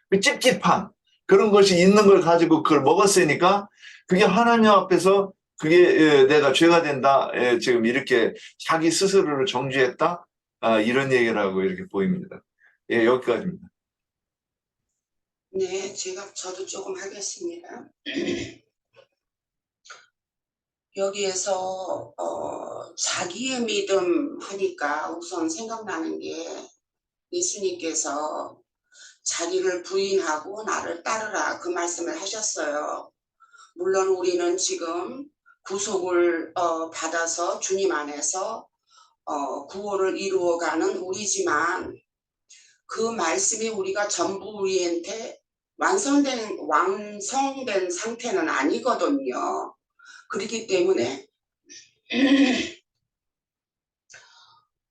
그 찝찝함 그런 것이 있는 걸 가지고 그걸 먹었으니까 그게 하나님 앞에서 그게 내가 죄가 된다. 지금 이렇게 자기 스스로를 정죄했다. 이런 얘기라고 이렇게 보입니다. 여기까지입니다. 네, 저도 조금 하겠습니다. 여기에서 자기의 믿음 하니까 우선 생각나는 게 예수님께서 자기를 부인하고 나를 따르라 그 말씀을 하셨어요. 물론 우리는 지금 구속을 받아서 주님 안에서 구원을 이루어가는 우리지만 그 말씀이 우리가 전부 우리한테 완성된 상태는 아니거든요. 그렇기 때문에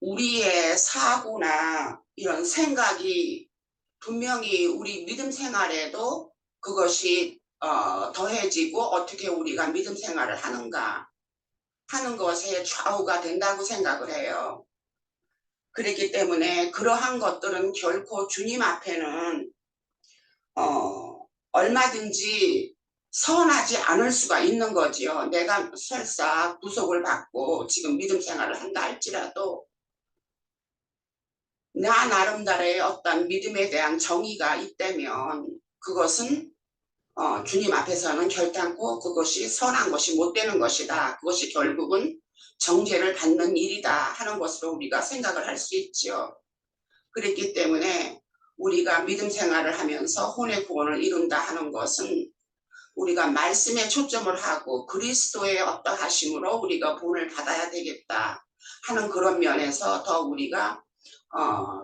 우리의 사고나 이런 생각이 분명히 우리 믿음 생활에도 그것이 더해지고 어떻게 우리가 믿음 생활을 하는가 하는 것에 좌우가 된다고 생각을 해요. 그렇기 때문에 그러한 것들은 결코 주님 앞에는 얼마든지 선하지 않을 수가 있는 거지요. 내가 설사 구속을 받고 지금 믿음 생활을 한다 할지라도 나 나름대로의 어떤 믿음에 대한 정의가 있다면 그것은 주님 앞에서는 결단코 그것이 선한 것이 못 되는 것이다. 그것이 결국은 정죄를 받는 일이다 하는 것으로 우리가 생각을 할 수 있지요. 그렇기 때문에 우리가 믿음 생활을 하면서 혼의 구원을 이룬다 하는 것은 우리가 말씀에 초점을 하고 그리스도의 어떠하심으로 우리가 본을 받아야 되겠다 하는 그런 면에서 더 우리가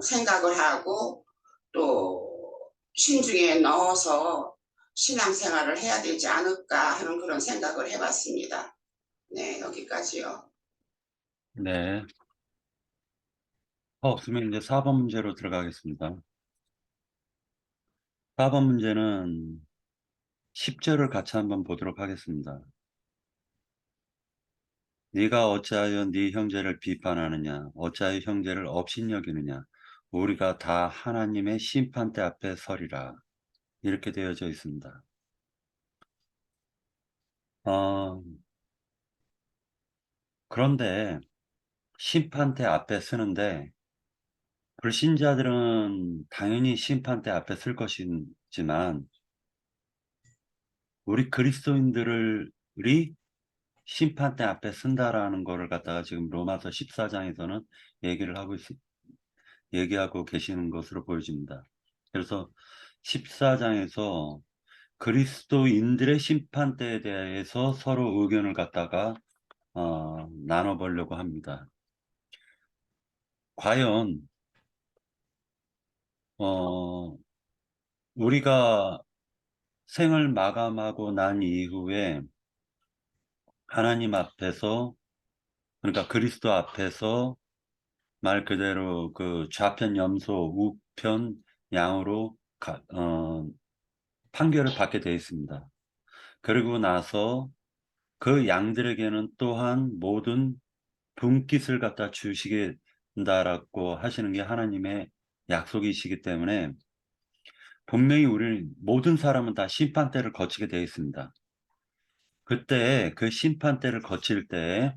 생각을 하고 또 신중에 넣어서 신앙생활을 해야 되지 않을까 하는 그런 생각을 해봤습니다. 네, 여기까지요. 네. 없으면 이제 4번 문제로 들어가겠습니다. 4번 문제는 10절을 같이 한번 보도록 하겠습니다. 네가 어찌하여 네 형제를 비판하느냐? 어찌하여 형제를 업신여기느냐? 우리가 다 하나님의 심판대 앞에 서리라. 이렇게 되어져 있습니다. 그런데 심판대 앞에 서는데 불신자들은 당연히 심판대 앞에 설 것이지만 우리 그리스도인들이 심판대 앞에 쓴다라는 거를 갖다가 지금 로마서 14장에서는 얘기하고 계시는 것으로 보여집니다. 그래서 14장에서 그리스도인들의 심판대에 대해서 서로 의견을 갖다가 나눠보려고 합니다. 과연 우리가 생을 마감하고 난 이후에 하나님 앞에서 그러니까 그리스도 앞에서 말 그대로 그 좌편 염소 우편 양으로 판결을 받게 되어 있습니다. 그리고 나서 그 양들에게는 또한 모든 분깃을 갖다 주시게 된다라고 하시는 게 하나님의 약속이시기 때문에 분명히 우리 모든 사람은 다 심판대를 거치게 되어 있습니다. 그때 그 심판대를 거칠 때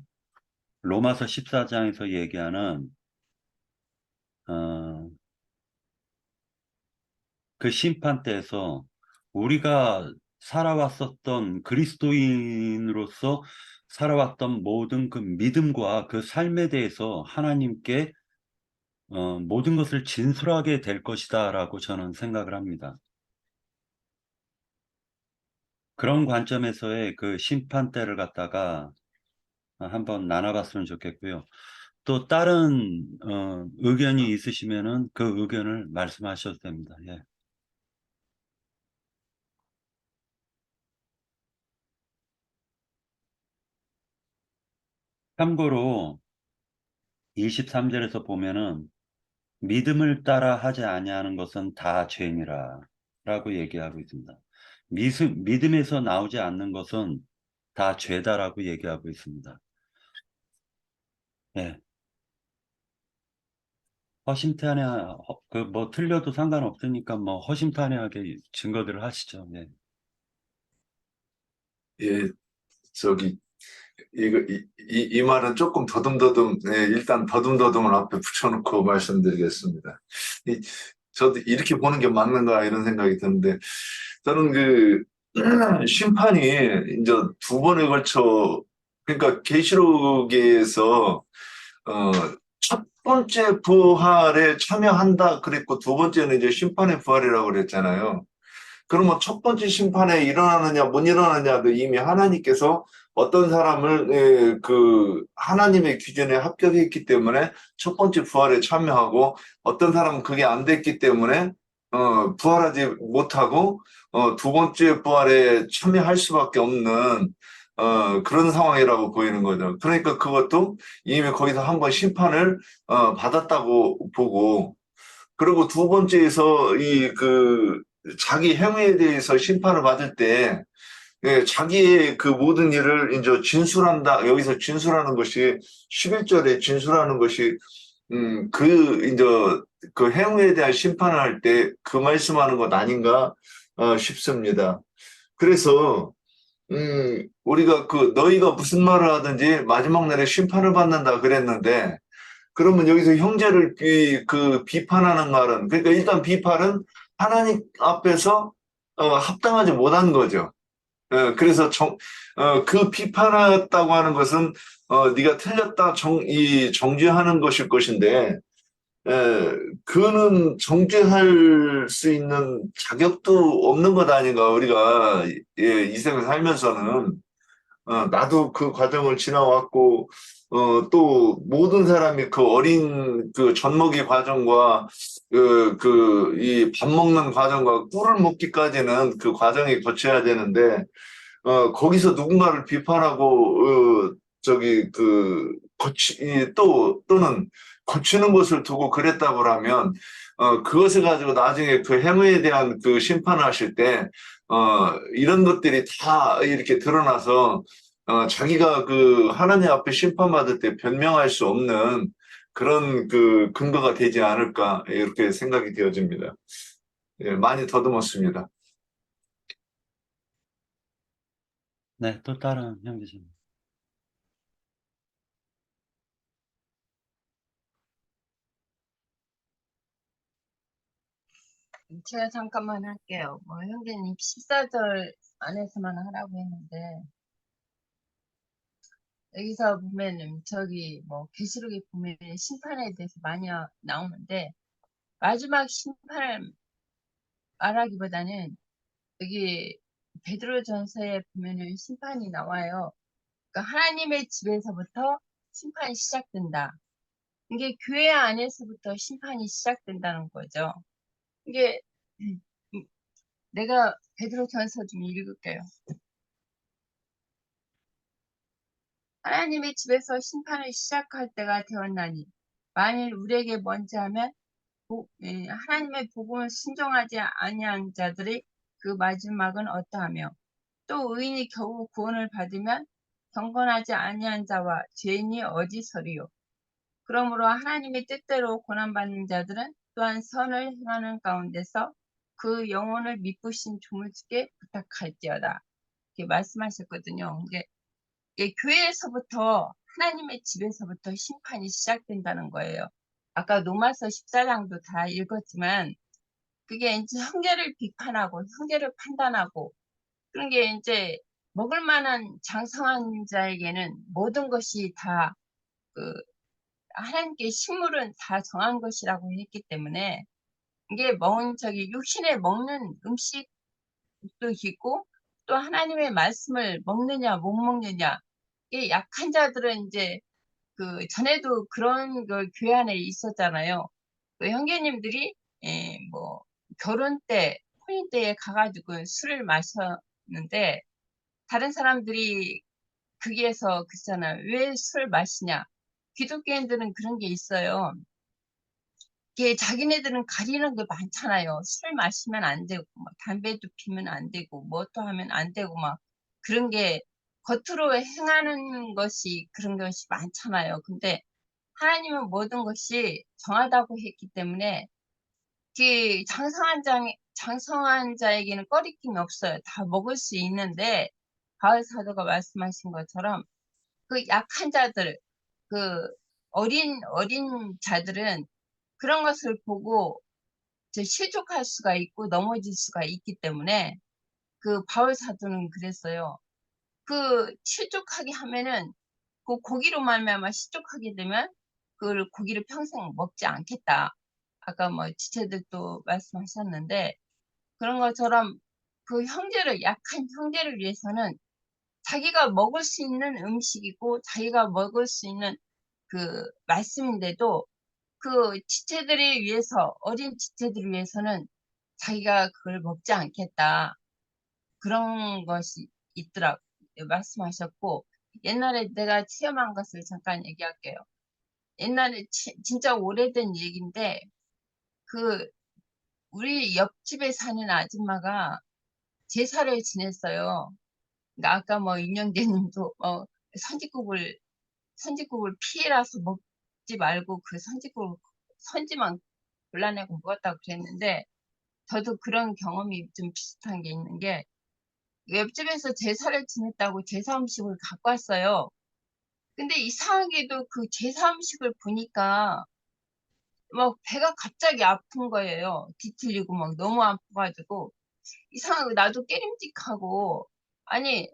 로마서 14장에서 얘기하는 그 심판대에서 우리가 살아왔었던 그리스도인으로서 살아왔던 모든 그 믿음과 그 삶에 대해서 하나님께 모든 것을 진술하게 될 것이다라고 저는 생각을 합니다. 그런 관점에서의 그 심판대를 갖다가 한번 나눠봤으면 좋겠고요. 또 다른 의견이 있으시면은 그 의견을 말씀하셔도 됩니다. 예. 참고로 23절에서 보면은 믿음을 따라 하지 아니하는 것은 다 죄니라 라고 얘기하고 있습니다. 믿음에서 나오지 않는 것은 다 죄다라고 얘기하고 있습니다. 예. 허심탄회, 뭐 틀려도 상관없으니까 뭐 허심탄회하게 증거들을 하시죠. 예. 예, 저기 이 말은 조금 더듬더듬, 네, 일단 더듬더듬을 앞에 붙여놓고 말씀드리겠습니다. 저도 이렇게 보는 게 맞는가 이런 생각이 드는데, 저는 그 심판이 이제 두 번에 걸쳐, 그러니까 계시록에서 첫 번째 부활에 참여한다 그랬고, 두 번째는 이제 심판의 부활이라고 그랬잖아요. 그러면 첫 번째 심판에 일어나느냐 못 일어나느냐도 이미 하나님께서 어떤 사람을 그 하나님의 기준에 합격했기 때문에 첫 번째 부활에 참여하고, 어떤 사람은 그게 안 됐기 때문에 부활하지 못하고 두 번째 부활에 참여할 수밖에 없는 그런 상황이라고 보이는 거죠. 그러니까 그것도 이미 거기서 한번 심판을 받았다고 보고, 그리고 두 번째에서 자기 행위에 대해서 심판을 받을 때, 예, 자기의 그 모든 일을 이제 진술한다. 여기서 진술하는 것이 11절에 진술하는 것이 이제 그 행위에 대한 심판을 할 때 그 말씀하는 것 아닌가 싶습니다. 그래서 우리가 너희가 무슨 말을 하든지 마지막 날에 심판을 받는다 그랬는데, 그러면 여기서 형제를 비판하는 말은, 그러니까 일단 비판은 하나님 앞에서 합당하지 못한 거죠. 그래서 그 비판했다고 하는 것은 네가 틀렸다 정죄하는 것일 것인데, 그는 정죄할 수 있는 자격도 없는 것 아닌가. 우리가 이 생을 살면서는 나도 그 과정을 지나왔고, 또 모든 사람이 그 어린 그 젖먹이 과정과 이 밥 먹는 과정과 꿀을 먹기까지는 그 과정이 거쳐야 되는데, 거기서 누군가를 비판하고, 또는 고치는 것을 두고 그랬다고 하면, 그것을 가지고 나중에 그 행위에 대한 그 심판을 하실 때, 이런 것들이 다 이렇게 드러나서, 자기가 그 하나님 앞에 심판받을 때 변명할 수 없는 그런 그 근거가 되지 않을까, 이렇게 생각이 되어집니다. 예, 많이 더듬었습니다. 네, 또 다른 형제님. 제가 잠깐만 할게요. 뭐 형제님 14절 안에서만 하라고 했는데 여기서 보면은 저기 뭐 계시록에 보면 심판에 대해서 많이 나오는데 마지막 심판을 말하기보다는 여기 베드로전서에 보면은 심판이 나와요. 그러니까 하나님의 집에서부터 심판이 시작된다. 이게 교회 안에서부터 심판이 시작된다는 거죠. 이게 내가 베드로전서 좀 읽을게요. 하나님의 집에서 심판을 시작할 때가 되었나니 만일 우리에게 먼저 하면 하나님의 복음을 순종하지 아니한 자들의 그 마지막은 어떠하며 또 의인이 겨우 구원을 받으면 경건하지 아니한 자와 죄인이 어디서리요. 그러므로 하나님의 뜻대로 고난받는 자들은 또한 선을 행하는 가운데서 그 영혼을 미쁘신 조물주께 부탁할지어다. 이렇게 말씀하셨거든요. 이게 교회에서부터 하나님의 집에서부터 심판이 시작된다는 거예요. 아까 로마서 14장도 다 읽었지만 그게 이제 형제를 비판하고 형제를 판단하고 그런 게 이제 먹을 만한 장성한 자에게는 모든 것이 다 그 하나님께 식물은 다 정한 것이라고 했기 때문에 이게 육신에 먹는 음식도 있고 또 하나님의 말씀을 먹느냐 못 먹느냐 이게 약한 자들은 이제 그 전에도 그런 걸 교회 안에 있었잖아요. 그 형제님들이 뭐 결혼 때 혼인 때에 가가지고 술을 마셨는데 다른 사람들이 거기에서 그러잖아요. 왜 술 마시냐? 기독교인들은 그런 게 있어요. 이게 자기네들은 가리는 게 많잖아요. 술 마시면 안 되고, 막 담배도 피면 안 되고, 뭐 또 하면 안 되고, 막 그런 게 겉으로 행하는 것이 그런 것이 많잖아요. 근데 하나님은 모든 것이 정하다고 했기 때문에 그 장성한 자에게는 꺼리낌이 없어요. 다 먹을 수 있는데 바울 사도가 말씀하신 것처럼 그 약한 자들, 그 어린 자들은 그런 것을 보고 실족할 수가 있고 넘어질 수가 있기 때문에 그 바울 사도는 그랬어요. 그 실족하게 하면은 그 고기로 말미암아 실족하게 되면 그 고기를 평생 먹지 않겠다. 아까 뭐 지체들도 말씀하셨는데 그런 것처럼 그 약한 형제를 위해서는 자기가 먹을 수 있는 음식이고 자기가 먹을 수 있는 그 말씀인데도 그 지체들을 위해서 어린 지체들을 위해서는 자기가 그걸 먹지 않겠다. 그런 것이 있더라고 말씀하셨고 옛날에 내가 체험한 것을 잠깐 얘기할게요. 옛날에 진짜 오래된 얘기인데 그 우리 옆집에 사는 아줌마가 제사를 지냈어요. 그러니까 아까 뭐 윤영재님도 선지국을 피해라서 먹지 말고 그 선지만 골라내고 먹었다고 그랬는데 저도 그런 경험이 좀 비슷한 게 있는 게 옆집에서 제사를 지냈다고 제사 음식을 갖고 왔어요. 근데 이상하게도 그 제사 음식을 보니까 막 배가 갑자기 아픈 거예요. 뒤틀리고 막 너무 아파가지고 이상하게 나도 깨림직하고 아니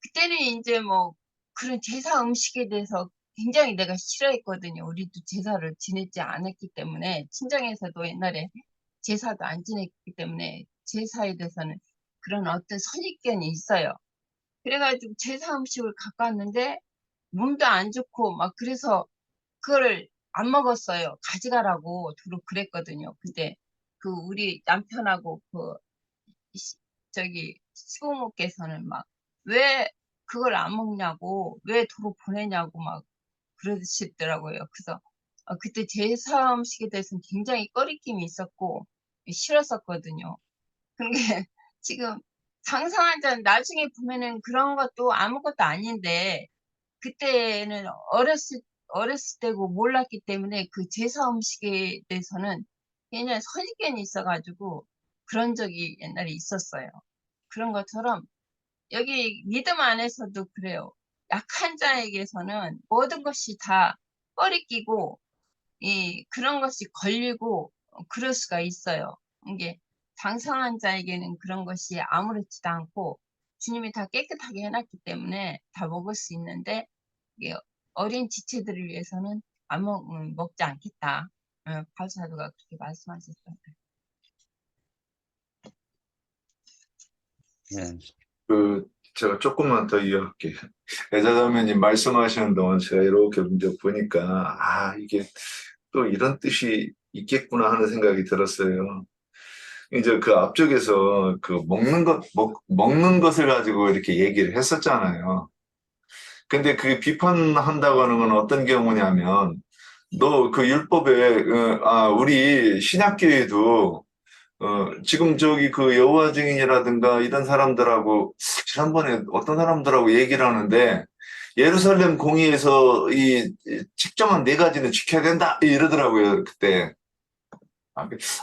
그때는 이제 뭐 그런 제사 음식에 대해서 굉장히 내가 싫어했거든요. 우리도 제사를 지냈지 않았기 때문에 친정에서도 옛날에 제사도 안 지냈기 때문에 제사에 대해서는 그런 어떤 선입견이 있어요. 그래가지고 제사 음식을 갖고 왔는데 몸도 안 좋고 막 그래서 그거를 안 먹었어요. 가져가라고 두루 그랬거든요. 근데 그 우리 남편하고 그 시- 저기 시부모께서는 막 왜 그걸 안 먹냐고 왜 도로 보내냐고 막 그러시더라고요. 그래서 그때 제사 음식에 대해서는 굉장히 꺼리낌이 있었고 싫었었거든요. 근데 지금 장성한 자는 나중에 보면은 그런 것도 아무것도 아닌데 그때는 어렸을 때고 몰랐기 때문에 그 제사 음식에 대해서는 그냥 선입견이 있어가지고 그런 적이 옛날에 있었어요. 그런 것처럼 여기 믿음 안에서도 그래요. 약한 자에게서는 모든 것이 다 꺼리끼고 그런 것이 걸리고 그럴 수가 있어요. 이게 장성한 자에게는 그런 것이 아무렇지도 않고 주님이 다 깨끗하게 해놨기 때문에 다 먹을 수 있는데 이게 어린 지체들을 위해서는 먹지 않겠다. 바울사도가 그렇게 말씀하셨어요. 예, 그 제가 조금만 더 이어갈게요. 애자자매님 말씀하시는 동안 제가 이렇게 이제 보니까 이게 또 이런 뜻이 있겠구나 하는 생각이 들었어요. 이제 그 앞쪽에서 그 먹는 것을 가지고 이렇게 얘기를 했었잖아요. 근데 그 비판한다고 하는 건 어떤 경우냐면 너 그 율법에 우리 신약교회도 지금 저기 그 여호와 증인이라든가 이런 사람들하고 지난번에 어떤 사람들하고 얘기를 하는데 예루살렘 공의에서 이 책정한 4가지는 지켜야 된다 이러더라고요 그때.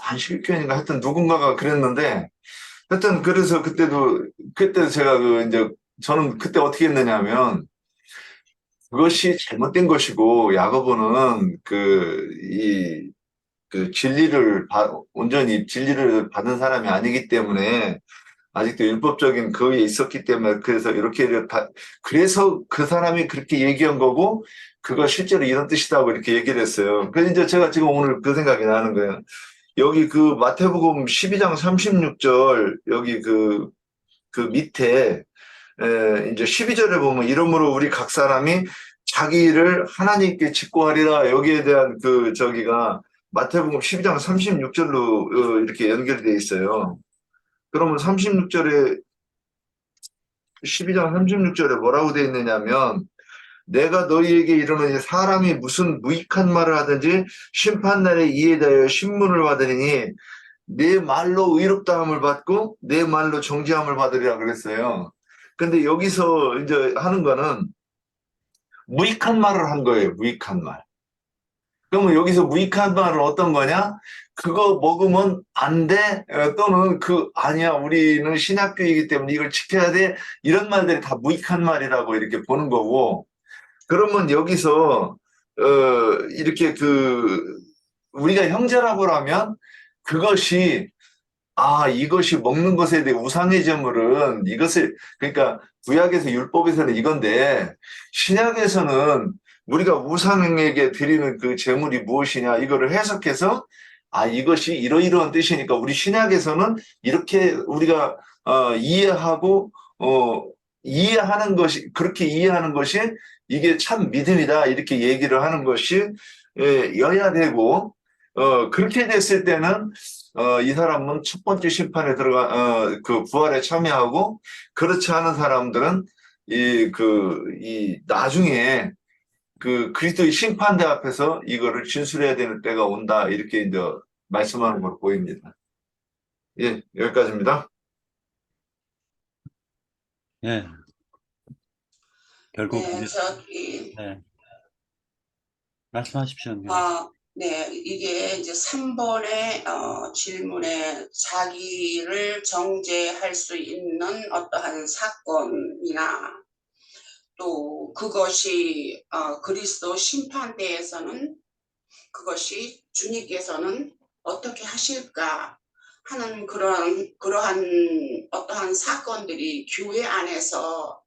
안식교회인가 하여튼 누군가가 그랬는데 하여튼 그래서 그때 제가 이제 저는 그때 어떻게 했느냐면 그것이 잘못된 것이고 야고보는 온전히 진리를 받은 사람이 아니기 때문에 아직도 율법적인 그에 있었기 때문에 그래서 그 사람이 그렇게 얘기한 거고 그거 실제로 이런 뜻이다고 이렇게 얘기를 했어요. 그래서 이제 제가 지금 오늘 그 생각이 나는 거예요. 여기 그 마태복음 12장 36절 여기 그 밑에 이제 12절에 보면 이러므로 우리 각 사람이 자기 일을 하나님께 직고하리라 여기에 대한 저기가 마태복음 12장 36절로 이렇게 연결되어 있어요. 그러면 12장 36절에 뭐라고 되어 있느냐면 내가 너희에게 이르노니 사람이 무슨 무익한 말을 하든지 심판날에 이에 대하여 신문을 받으리니 내 말로 의롭다함을 받고 내 말로 정죄함을 받으리라 그랬어요. 근데 여기서 이제 하는 거는 무익한 말을 한 거예요. 무익한 말. 그러면 여기서 무익한 말은 어떤 거냐? 그거 먹으면 안 돼? 또는 아니야. 우리는 신학교이기 때문에 이걸 지켜야 돼. 이런 말들이 다 무익한 말이라고 이렇게 보는 거고. 그러면 여기서, 이렇게 우리가 형제라고 하면 그것이 이것이 먹는 것에 대해 우상의 제물은 그러니까 구약에서 율법에서는 이건데 신약에서는 우리가 우상에게 드리는 그 제물이 무엇이냐 이거를 해석해서 이것이 이러이러한 뜻이니까 우리 신약에서는 이렇게 우리가 이해하고 이해하는 것이 그렇게 이해하는 것이 이게 참 믿음이다 이렇게 얘기를 하는 것이 여야 되고 그렇게 됐을 때는 이 사람은 첫 번째 심판에 그 부활에 참여하고 그렇지 않은 사람들은 나중에 그리스도의 심판대 앞에서 이거를 진술해야 되는 때가 온다 이렇게 이제 말씀하는 걸 보입니다. 예, 여기까지입니다. 예, 결국 네, 네, 말씀하십시오. 네, 이게 이제 3번의 질문에 자기를 정죄할 수 있는 어떠한 사건이나 또 그것이 그리스도 심판대에서는 그것이 주님께서는 어떻게 하실까 하는 그러한 어떠한 사건들이 교회 안에서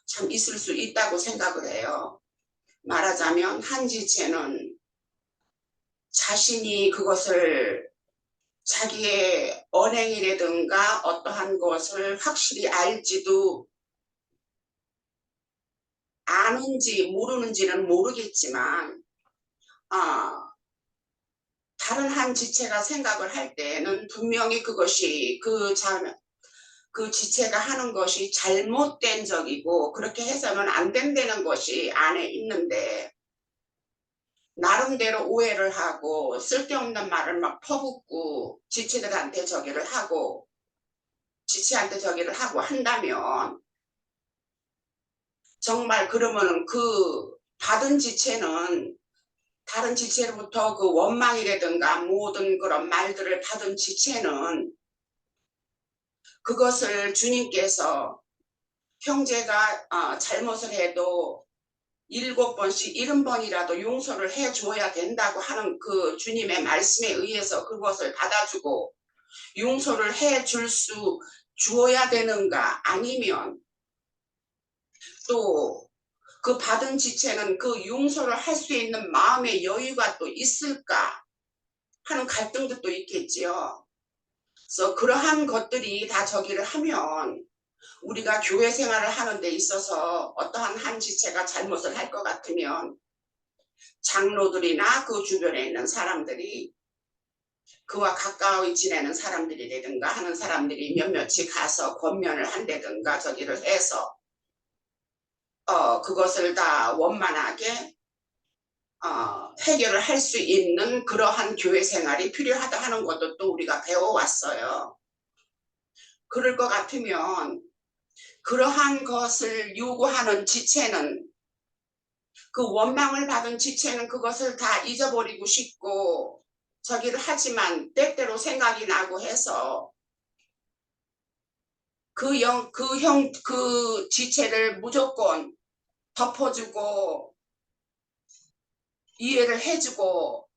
참 있을 수 있다고 생각을 해요. 말하자면 한 지체는 자신이 그것을 자기의 언행이라든가 어떠한 것을 확실히 알지도 아는지 모르는지는 모르겠지만 다른 한 지체가 생각을 할 때는 분명히 그것이 그 지체가 하는 것이 잘못된 적이고 그렇게 해서는 안 된다는 것이 안에 있는데 나름대로 오해를 하고 쓸데없는 말을 막 퍼붓고 지체들한테 저기를 하고 지체한테 저기를 하고 한다면 정말 그러면은 그 받은 지체는 다른 지체로부터 그 원망이라든가 모든 그런 말들을 받은 지체는 그것을 주님께서 형제가 잘못을 해도 7번씩 70번이라도 용서를 해줘야 된다고 하는 그 주님의 말씀에 의해서 그것을 받아주고 용서를 주어야 되는가 아니면 또 그 받은 지체는 그 용서를 할 수 있는 마음의 여유가 또 있을까 하는 갈등도 또 있겠지요. 그래서 그러한 것들이 다 저기를 하면 우리가 교회 생활을 하는 데 있어서 어떠한 한 지체가 잘못을 할 것 같으면 장로들이나 그 주변에 있는 사람들이 그와 가까이 지내는 사람들이라든가 하는 사람들이 몇몇이 가서 권면을 한다든가 저기를 해서 그것을 다 원만하게 해결을 할 수 있는 그러한 교회 생활이 필요하다 하는 것도 또 우리가 배워왔어요. 그럴 것 같으면 그러한 것을 요구하는 지체는, 그 원망을 받은 지체는 그것을 다 잊어버리고 싶고 저기를 하지만 때때로 생각이 나고 해서 그 지체를 무조건 덮어주고 이해를 해주고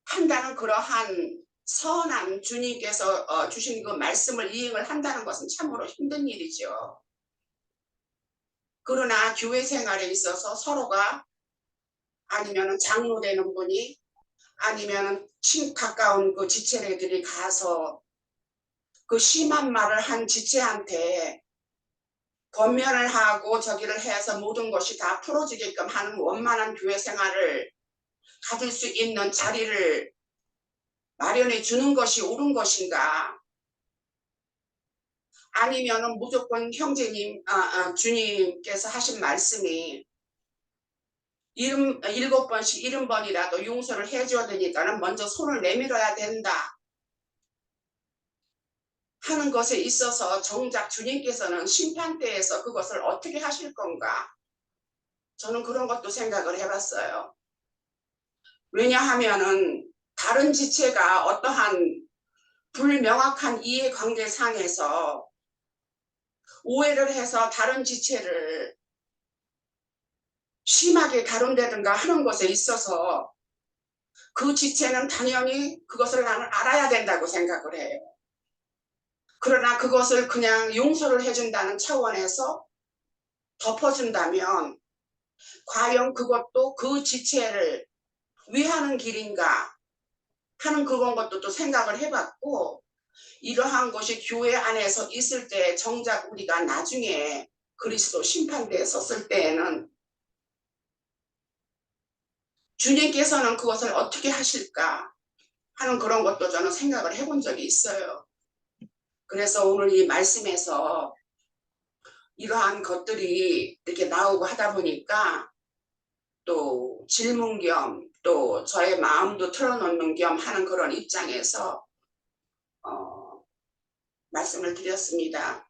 한다는 그러한 선한 주님께서 주신 그 말씀을 이행을 한다는 것은 참으로 힘든 일이죠. 그러나 교회 생활에 있어서 서로가 아니면 장로 되는 분이 아니면 가까운 그 지체들이 가서 그 심한 말을 한 지체한테 권면을 하고 저기를 해서 모든 것이 다 풀어지게끔 하는 원만한 교회 생활을 가질 수 있는 자리를 마련해 주는 것이 옳은 것인가? 아니면은 무조건 형제님, 주님께서 하신 말씀이 7번씩 70번이라도 용서를 해줘야 되니까는 먼저 손을 내밀어야 된다 하는 것에 있어서 정작 주님께서는 심판대에서 그것을 어떻게 하실 건가? 저는 그런 것도 생각을 해봤어요. 왜냐하면은 다른 지체가 어떠한 불명확한 이해관계상에서 오해를 해서 다른 지체를 심하게 다룬다든가 하는 것에 있어서 그 지체는 당연히 그것을 나는 알아야 된다고 생각을 해요. 그러나 그것을 그냥 용서를 해준다는 차원에서 덮어준다면 과연 그것도 그 지체를 위하는 길인가 하는 그런 것도 또 생각을 해봤고, 이러한 것이 교회 안에서 있을 때 정작 우리가 나중에 그리스도 심판대에 섰을 때에는 주님께서는 그것을 어떻게 하실까 하는 그런 것도 저는 생각을 해본 적이 있어요. 그래서 오늘 이 말씀에서 이러한 것들이 이렇게 나오고 하다 보니까 또 질문 겸 또 저의 마음도 털어놓는 겸 하는 그런 입장에서 말씀을 드렸습니다.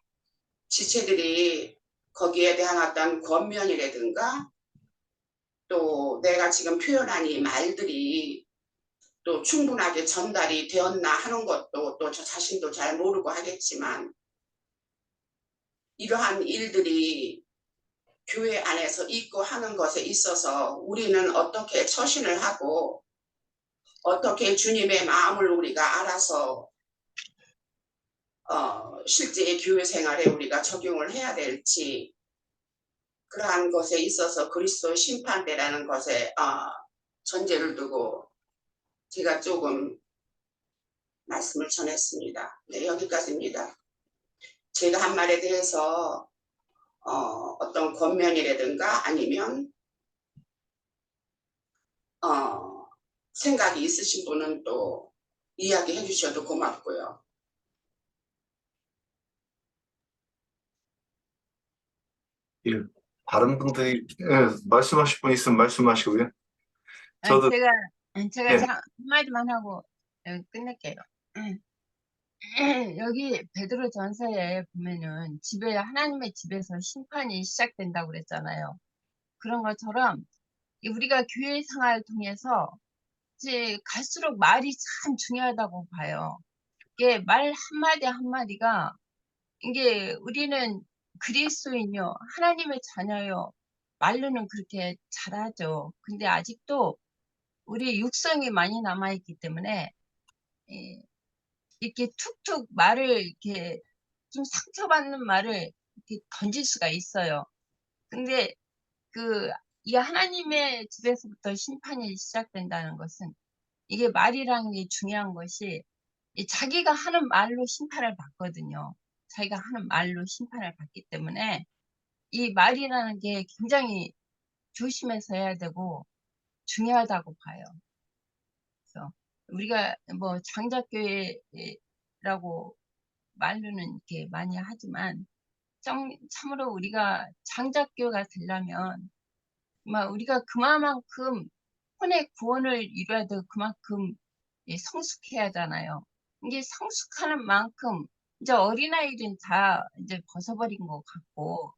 지체들이 거기에 대한 어떤 권면이라든가 또 내가 지금 표현한 이 말들이 또 충분하게 전달이 되었나 하는 것도 또 저 자신도 잘 모르고 하겠지만, 이러한 일들이 교회 안에서 있고 하는 것에 있어서 우리는 어떻게 처신을 하고 어떻게 주님의 마음을 우리가 알아서 실제 교회 생활에 우리가 적용을 해야 될지, 그러한 것에 있어서 그리스도 심판대라는 것에 전제를 두고 제가 조금 말씀을 전했습니다. 네, 여기까지입니다. 제가 한 말에 대해서 어떤 권면이라든가 아니면 생각이 있으신 분은 또 이야기해 주셔도 고맙고요. 예. 다른 분들이 말씀하실 분 있으면 말씀하시고요. 아니, 저도 제가 예. 한마디만 하고 끝낼게요. 여기 베드로 전서에 보면은 하나님의 집에서 심판이 시작된다고 그랬잖아요. 그런 것처럼 우리가 교회 생활을 통해서 이제 갈수록 말이 참 중요하다고 봐요. 이게 말 한마디 한마디가, 이게 우리는 그리스도인요, 하나님의 자녀요, 말로는 그렇게 잘하죠. 근데 아직도 우리 육성이 많이 남아있기 때문에 이렇게 툭툭 말을 이렇게 좀 상처받는 말을 이렇게 던질 수가 있어요. 근데 이 하나님의 집에서부터 심판이 시작된다는 것은, 이게 말이라는 게 중요한 것이 자기가 하는 말로 심판을 받거든요. 자기가 하는 말로 심판을 받기 때문에 이 말이라는 게 굉장히 조심해서 해야 되고 중요하다고 봐요. 그래서 우리가 뭐 장작교회라고 말로는 이렇게 많이 하지만 참으로 우리가 장작교회가 되려면 우리가 그만큼 혼의 구원을 이루어도 그만큼 성숙해야 하잖아요. 이게 성숙하는 만큼 이제 어린아이들은 다 이제 벗어버린 것 같고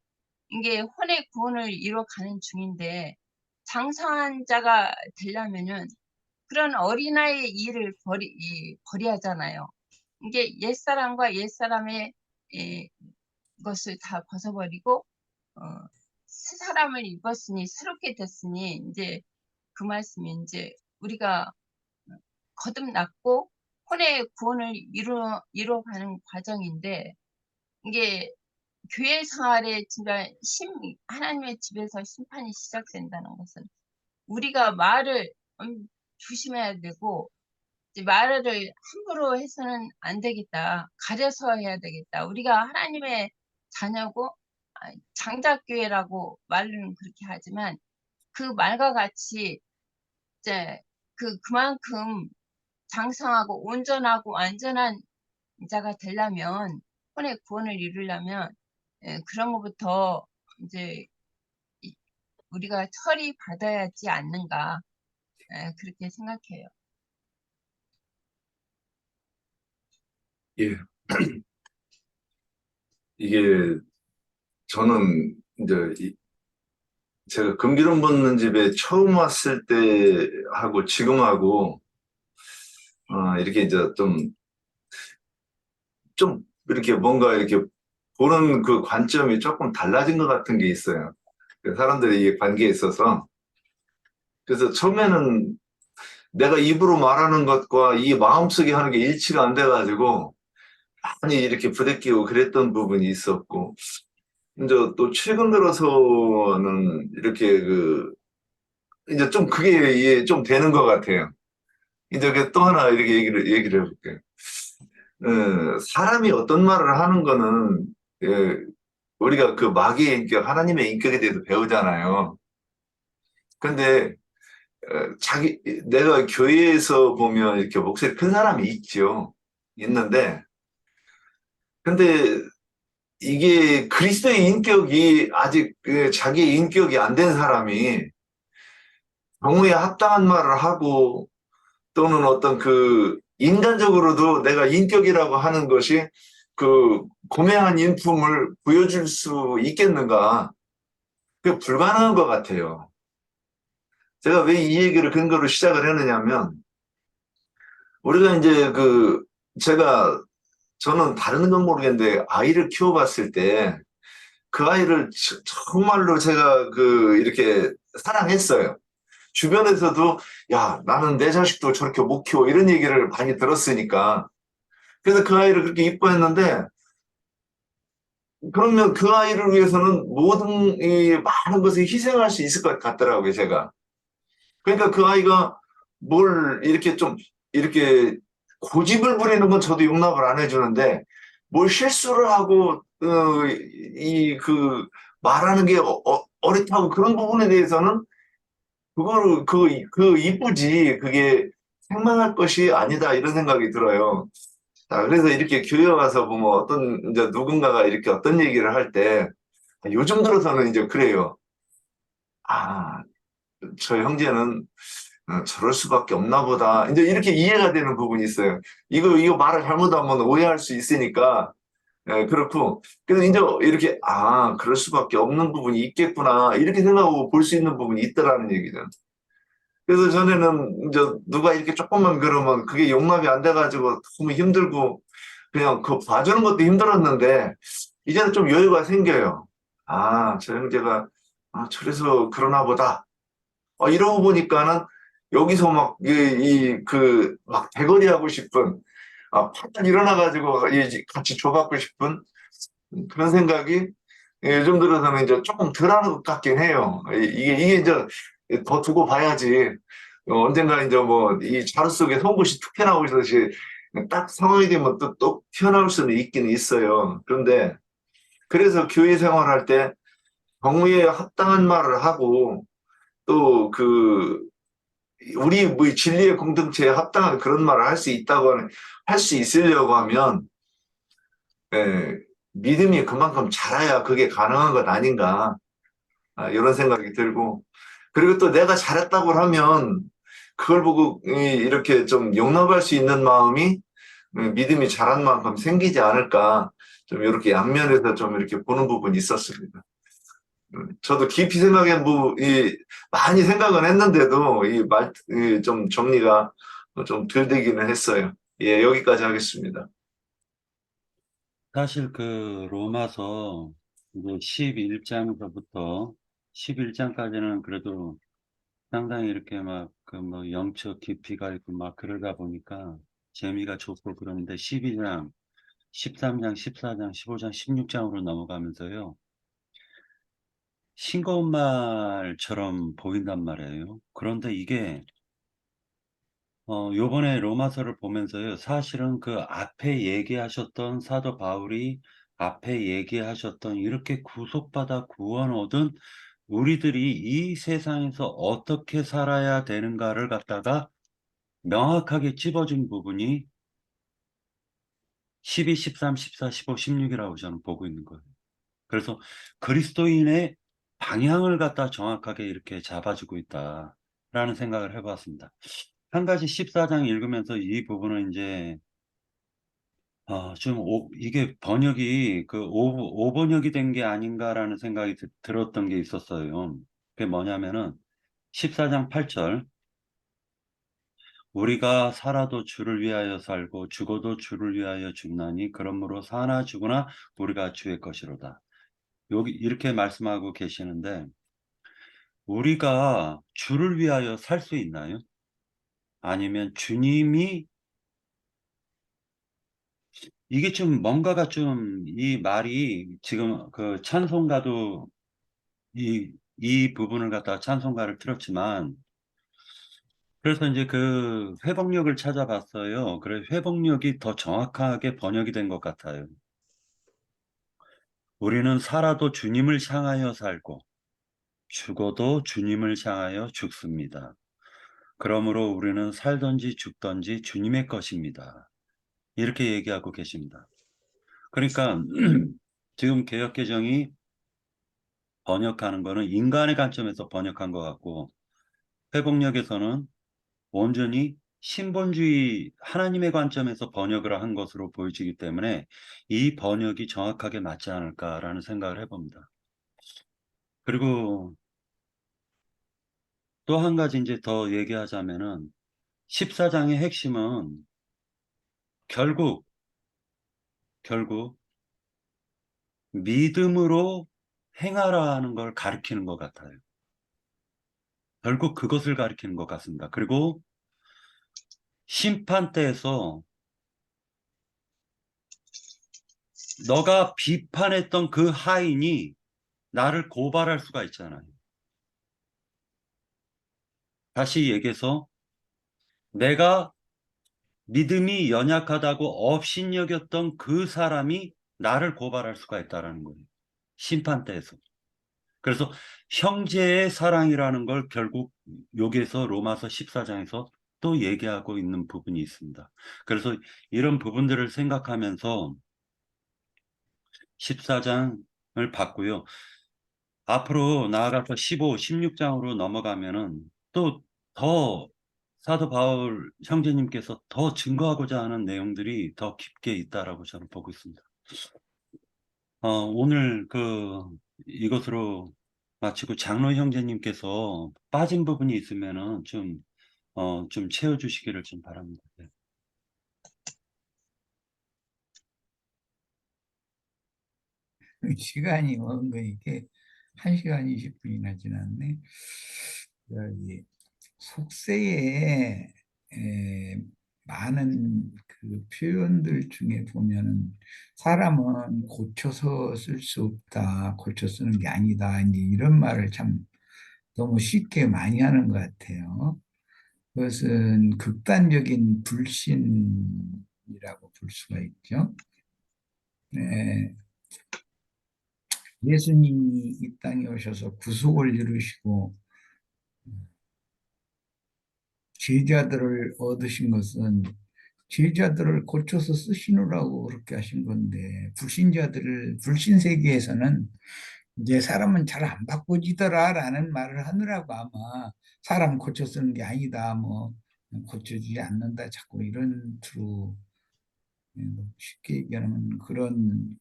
이게 혼의 구원을 이뤄가는 중인데 장성한 자가 되려면은 그런 어린아이의 일을 버려야 하잖아요. 이게 옛사람과 옛사람의 것을 다 벗어버리고 새 사람을 입었으니 새롭게 됐으니 이제 그 말씀이 이제 우리가 거듭났고 혼의 구원을 이루어가는 과정인데 이게 교회 생활에 진짜 하나님의 집에서 심판이 시작된다는 것은 우리가 말을 조심해야 되고 이제 말을 함부로 해서는 안 되겠다. 가려서 해야 되겠다. 우리가 하나님의 자녀고 장작교회라고 말은 그렇게 하지만 그 말과 같이 이제 그만큼 장성하고 온전하고 완전한 자가 되려면 혼의 구원을 이루려면 그런 것부터 이제 우리가 처리 받아야지 않는가 그렇게 생각해요. 예. 이게 저는 이제 제가 금기름 붓는 집에 처음 왔을 때 하고 지금하고 이렇게 이제 좀 이렇게 뭔가 이렇게 보는 그 관점이 조금 달라진 것 같은 게 있어요. 사람들의 이 관계에 있어서. 그래서 처음에는 내가 입으로 말하는 것과 이 마음속에 하는 게 일치가 안 돼가지고 많이 이렇게 부대끼고 그랬던 부분이 있었고, 이제 또 최근 들어서는 이렇게 이제 좀 그게 이해 좀 되는 것 같아요. 이제 또 하나 이렇게 얘기를 해볼게요. 사람이 어떤 말을 하는 거는, 우리가 그 마귀의 인격, 하나님의 인격에 대해서 배우잖아요. 근데, 내가 교회에서 보면 이렇게 목소리 큰 사람이 있죠. 있는데, 근데 이게 그리스도의 인격이 아직 자기의 인격이 안 된 사람이 경우에 합당한 말을 하고 또는 어떤 인간적으로도 내가 인격이라고 하는 것이 고매한 인품을 보여줄 수 있겠는가? 그게 불가능한 것 같아요. 제가 왜 이 얘기를 근거로 시작을 했느냐면, 우리가 이제 저는 다른 건 모르겠는데, 아이를 키워봤을 때, 그 아이를 정말로 제가 이렇게 사랑했어요. 주변에서도, 야, 나는 내 자식도 저렇게 못 키워. 이런 얘기를 많이 들었으니까. 그래서 그 아이를 그렇게 이뻐했는데, 그러면 그 아이를 위해서는 많은 것을 희생할 수 있을 것 같더라고요, 제가. 그러니까 그 아이가 뭘 이렇게 고집을 부리는 건 저도 용납을 안 해주는데, 뭘 실수를 하고, 말하는 게 어릿하고 그런 부분에 대해서는 이쁘지, 그게 생망할 것이 아니다, 이런 생각이 들어요. 자, 그래서 이렇게 교회 와서 보면 이제 누군가가 이렇게 어떤 얘기를 할 때, 요즘 들어서는 이제 그래요. 저 형제는 저럴 수밖에 없나 보다. 이제 이렇게 이해가 되는 부분이 있어요. 이거 말을 잘못하면 오해할 수 있으니까, 그렇고. 그래서 이제 이렇게, 그럴 수밖에 없는 부분이 있겠구나. 이렇게 생각하고 볼 수 있는 부분이 있더라는 얘기죠. 그래서 전에는 이제 누가 이렇게 조금만 그러면 그게 용납이 안 돼가지고 너무 힘들고 그냥 봐주는 것도 힘들었는데 이제는 좀 여유가 생겨요. 저 형제가 저래서 그러나 보다. 이러고 보니까는 여기서 막 대거리 하고 싶은, 파탄 일어나가지고 같이 줘받고 싶은 그런 생각이 요즘 들어서는 이제 조금 덜하는 것 같긴 해요. 이게 이제 더 두고 봐야지. 언젠가 이제 이 자루 속에 송곳이 툭 튀어나오듯이 딱 상황이 되면 또 튀어나올 수는 있긴 있어요. 그런데 그래서 교회 생활할 때 경우에 합당한 말을 하고 또 우리 진리의 공동체에 합당한 그런 말을 할 수 할 수 있으려고 하면 믿음이 그만큼 자라야 그게 가능한 것 아닌가, 이런 생각이 들고, 그리고 또 내가 잘했다고 하면 그걸 보고 이렇게 좀 용납할 수 있는 마음이 믿음이 자란 만큼 생기지 않을까 좀 이렇게 양면에서 좀 이렇게 보는 부분이 있었습니다. 저도 깊이 많이 생각은 했는데도 좀 정리가 좀 덜 되기는 했어요. 예, 여기까지 하겠습니다. 사실 그 로마서 11장서부터 11장까지는 그래도 상당히 이렇게 막 그 뭐 영적 깊이가 있고 막 그러다 보니까 재미가 좋고 그러는데 12장, 13장, 14장, 15장, 16장으로 넘어가면서요. 싱거운 말처럼 보인단 말이에요. 그런데 이게 요번에 로마서를 보면서요. 사실은 그 앞에 얘기하셨던 사도 바울이 앞에 얘기하셨던 이렇게 구속받아 구원 얻은 우리들이 이 세상에서 어떻게 살아야 되는가를 갖다가 명확하게 찝어준 부분이 12, 13, 14, 15, 16이라고 저는 보고 있는 거예요. 그래서 그리스도인의 방향을 갖다 정확하게 이렇게 잡아주고 있다라는 생각을 해봤습니다. 한 가지 14장 읽으면서 이 부분은 이제 이게 번역이 그 오번역이 된 게 아닌가라는 생각이 들었던 게 있었어요. 그게 뭐냐면은 14장 8절 우리가 살아도 주를 위하여 살고 죽어도 주를 위하여 죽나니 그러므로 사나 죽으나 우리가 주의 것이로다. 여기 이렇게 말씀하고 계시는데 우리가 주를 위하여 살 수 있나요? 아니면 주님이 이게 좀 뭔가가 좀 이 말이 지금 그 찬송가도 이 부분을 갖다가 찬송가를 틀었지만 그래서 이제 그 회복력을 찾아봤어요. 그래 회복력이 더 정확하게 번역이 된 것 같아요. 우리는 살아도 주님을 향하여 살고 죽어도 주님을 향하여 죽습니다. 그러므로 우리는 살든지 죽든지 주님의 것입니다. 이렇게 얘기하고 계십니다. 그러니까 지금 개역개정이 번역하는 거는 인간의 관점에서 번역한 것 같고 회복력에서는 온전히 신본주의 하나님의 관점에서 번역을 한 것으로 보여지기 때문에 이 번역이 정확하게 맞지 않을까라는 생각을 해봅니다. 그리고 또 한 가지 이제 더 얘기하자면은 14장의 핵심은 결국 믿음으로 행하라는 걸 가리키는 것 같아요. 결국 그것을 가리키는 것 같습니다. 그리고 심판대에서 너가 비판했던 그 하인이 나를 고발할 수가 있잖아요. 다시 얘기해서 내가 믿음이 연약하다고 업신여겼던 그 사람이 나를 고발할 수가 있다는 거예요. 심판대에서. 그래서 형제의 사랑이라는 걸 결국 여기에서 로마서 14장에서 또 얘기하고 있는 부분이 있습니다. 그래서 이런 부분들을 생각하면서 14장을 봤고요. 앞으로 나아가서 15, 16장으로 넘어가면은 또 더 사도 바울 형제님께서 더 증거하고자 하는 내용들이 더 깊게 있다라고 저는 보고 있습니다. 오늘 이것으로 마치고 장로 형제님께서 빠진 부분이 있으면은 좀 채워주시기를 좀 바랍니다. 네. 시간이 이게 1시간 20분이나 지났네. 여기 속세에 많은 그 표현들 중에 보면은 사람은 고쳐서 쓸 수 없다, 고쳐 쓰는 게 아니다, 이제 이런 말을 참 너무 쉽게 많이 하는 것 같아요. 그것은 극단적인 불신이라고 볼 수가 있죠. 예수님이 이 땅에 오셔서 구속을 이루시고 제자들을 얻으신 것은 제자들을 고쳐서 쓰시느라고 그렇게 하신 건데 불신 세계에서는 이제 사람은 잘 안 바꿔지더라라는 말을 하느라고 아마 사람 고쳐 쓰는 게 아니다, 뭐 고쳐주지 않는다, 자꾸 이런 투로 쉽게 얘기하면 그런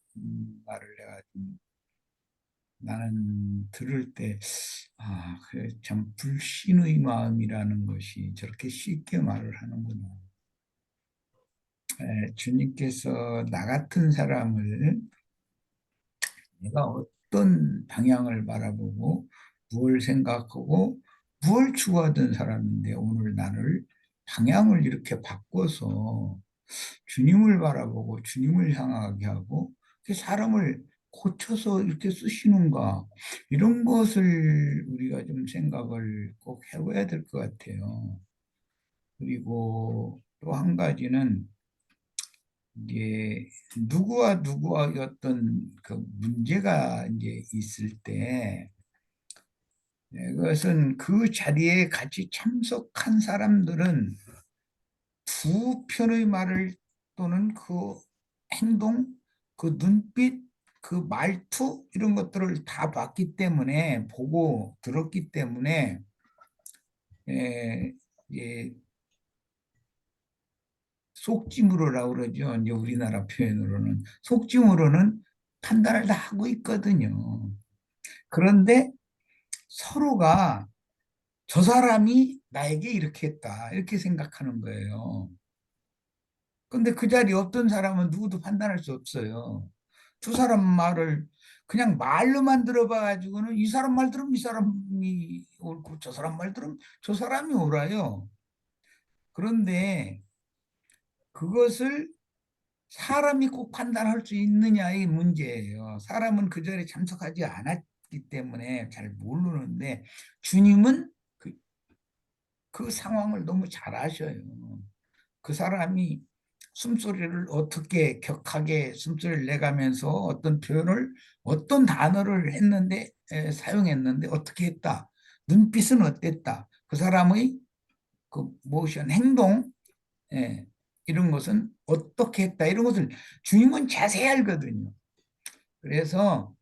말을 내가 좀 나는 들을 때, 아, 그래, 참 불신의 마음이라는 것이 저렇게 쉽게 말을 하는구나. 주님께서 나 같은 사람을 내가 어떤 방향을 바라보고 무엇을 생각하고 무엇을 추구하던 사람인데 오늘 나를 방향을 이렇게 바꿔서 주님을 바라보고 주님을 향하게 하고 그 사람을 고쳐서 이렇게 쓰시는가, 이런 것을 우리가 좀 생각을 꼭 해봐야 될 것 같아요. 그리고 또 한 가지는 이제 누구와 어떤 그 문제가 이제 있을 때 그것은 그 자리에 같이 참석한 사람들은 두 편의 말을 또는 그 행동, 그 눈빛, 그 말투 이런 것들을 다 봤기 때문에, 보고 들었기 때문에 에, 예, 속짐으로라고 그러죠. 이제 우리나라 표현으로는 속짐으로는 판단을 다 하고 있거든요. 그런데 서로가 저 사람이 나에게 이렇게 했다, 이렇게 생각하는 거예요. 근데 그 자리에 없던 사람은 누구도 판단할 수 없어요. 두 사람 말을 그냥 말로만 들어봐가지고는 이 사람 말 들으면 이 사람이 옳고 저 사람 말 들으면 저 사람이 옳아요. 그런데 그것을 사람이 꼭 판단할 수 있느냐의 문제예요. 사람은 그 자리에 참석하지 않았기 때문에 잘 모르는데 주님은 그 상황을 너무 잘 아셔요. 그 사람이 숨소리를 어떻게 격하게 숨소리를 내가면서 어떤 표현을, 어떤 단어를 했는데 사용했는데 어떻게 했다. 눈빛은 어땠다. 그 사람의 그 모션, 행동, 이런 것은 어떻게 했다. 이런 것을 주님은 자세히 알거든요. 그래서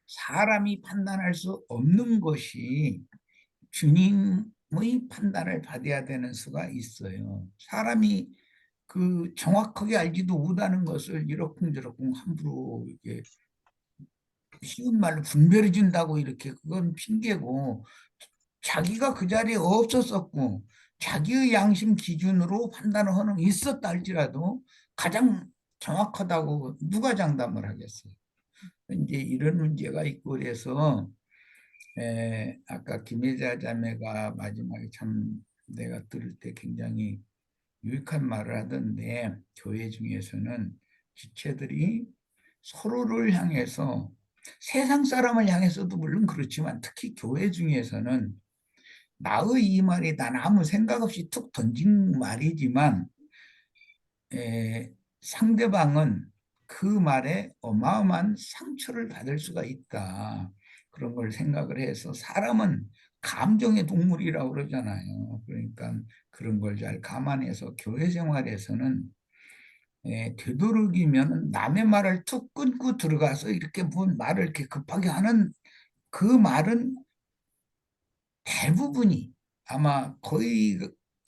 사람이 판단할 수 없는 것이 주님의 판단을 받아야 되는 수가 있어요. 사람이 그 정확하게 알지도 못하는 것을 이러쿵저러쿵 함부로 이게 쉬운 말로 분별해 준다고 이렇게, 그건 핑계고, 자기가 그 자리에 없었었고 자기의 양심 기준으로 판단을 하는 게 있었다 할지라도 가장 정확하다고 누가 장담을 하겠어요. 이제 이런 문제가 있고, 그래서 아까 김혜자 자매가 마지막에 참 내가 들을 때 굉장히 유익한 말을 하던데, 교회 중에서는 지체들이 서로를 향해서, 세상 사람을 향해서도 물론 그렇지만 특히 교회 중에서는 나의 이 말이 난 아무 생각 없이 툭 던진 말이지만 상대방은 그 말에 어마어마한 상처를 받을 수가 있다, 그런 걸 생각을 해서, 사람은 감정의 동물이라고 그러잖아요. 그러니까 그런 걸 잘 감안해서 교회 생활에서는 되도록이면 남의 말을 툭 끊고 들어가서 이렇게 본 말을 이렇게 급하게 하는 그 말은 대부분이, 아마 거의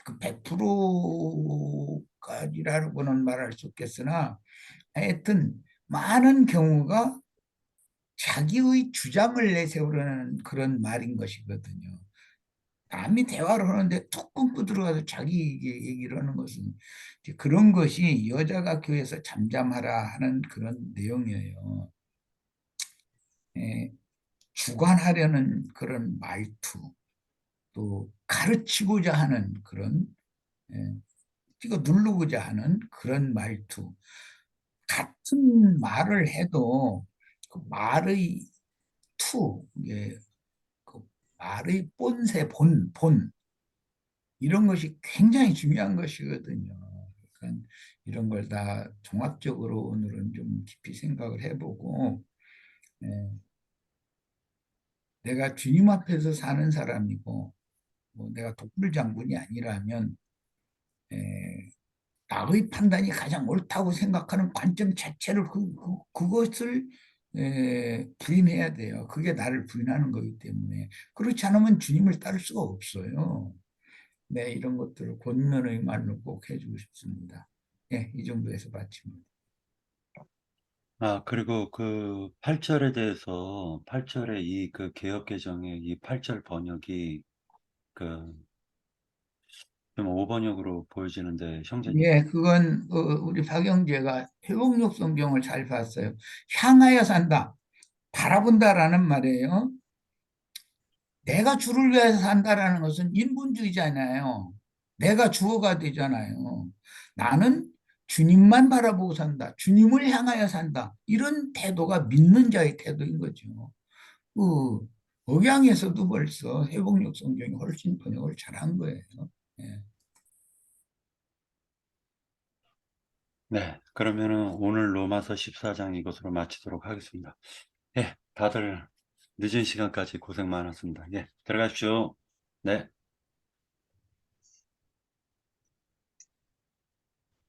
그 100%까지라고는 말할 수 없겠으나 하여튼 많은 경우가 자기의 주장을 내세우려는 그런 말인 것이거든요. 남이 대화를 하는데 툭 끊고 들어가서 자기 얘기를 하는 것은, 그런 것이 여자가 교회에서 잠잠하라 하는 그런 내용이에요. 주관하려는 그런 말투, 또 가르치고자 하는 그런, 찍어 누르고자 하는 그런 말투, 같은 말을 해도 그 말의 투, 그 말의 본새, 본 이런 것이 굉장히 중요한 것이거든요. 그러니까 이런 걸 다 종합적으로 오늘은 좀 깊이 생각을 해보고, 내가 주님 앞에서 사는 사람이고, 뭐 내가 독불장군이 아니라면 나의 판단이 가장 옳다고 생각하는 관점 자체를 그것을 부인해야 돼요. 그게 나를 부인하는 거기 때문에. 그렇지 않으면 주님을 따를 수가 없어요. 네, 이런 것들을 권면의 말로 꼭 해주고 싶습니다. 예, 이 정도에서 마칩니다. 그리고 그 8절에 대해서 8절에 이 그 개역 개정의 이 8절 번역이 그 좀 오번역으로 보여지는데 형제님. 예, 그건 우리 박영재가 회복록 성경을 잘 봤어요. 향하여 산다, 바라본다라는 말이에요. 내가 주를 위해서 산다라는 것은 인본주의잖아요. 내가 주어가 되잖아요. 나는 주님만 바라보고 산다. 주님을 향하여 산다. 이런 태도가 믿는 자의 태도인 거죠. 그 억양에서도 벌써 회복록 성경이 훨씬 번역을 잘한 거예요. 예. 네, 그러면은 오늘 로마서 14장 이것으로 마치도록 하겠습니다. 예, 다들 늦은 시간까지 고생 많았습니다. 예, 들어가십시오. 네.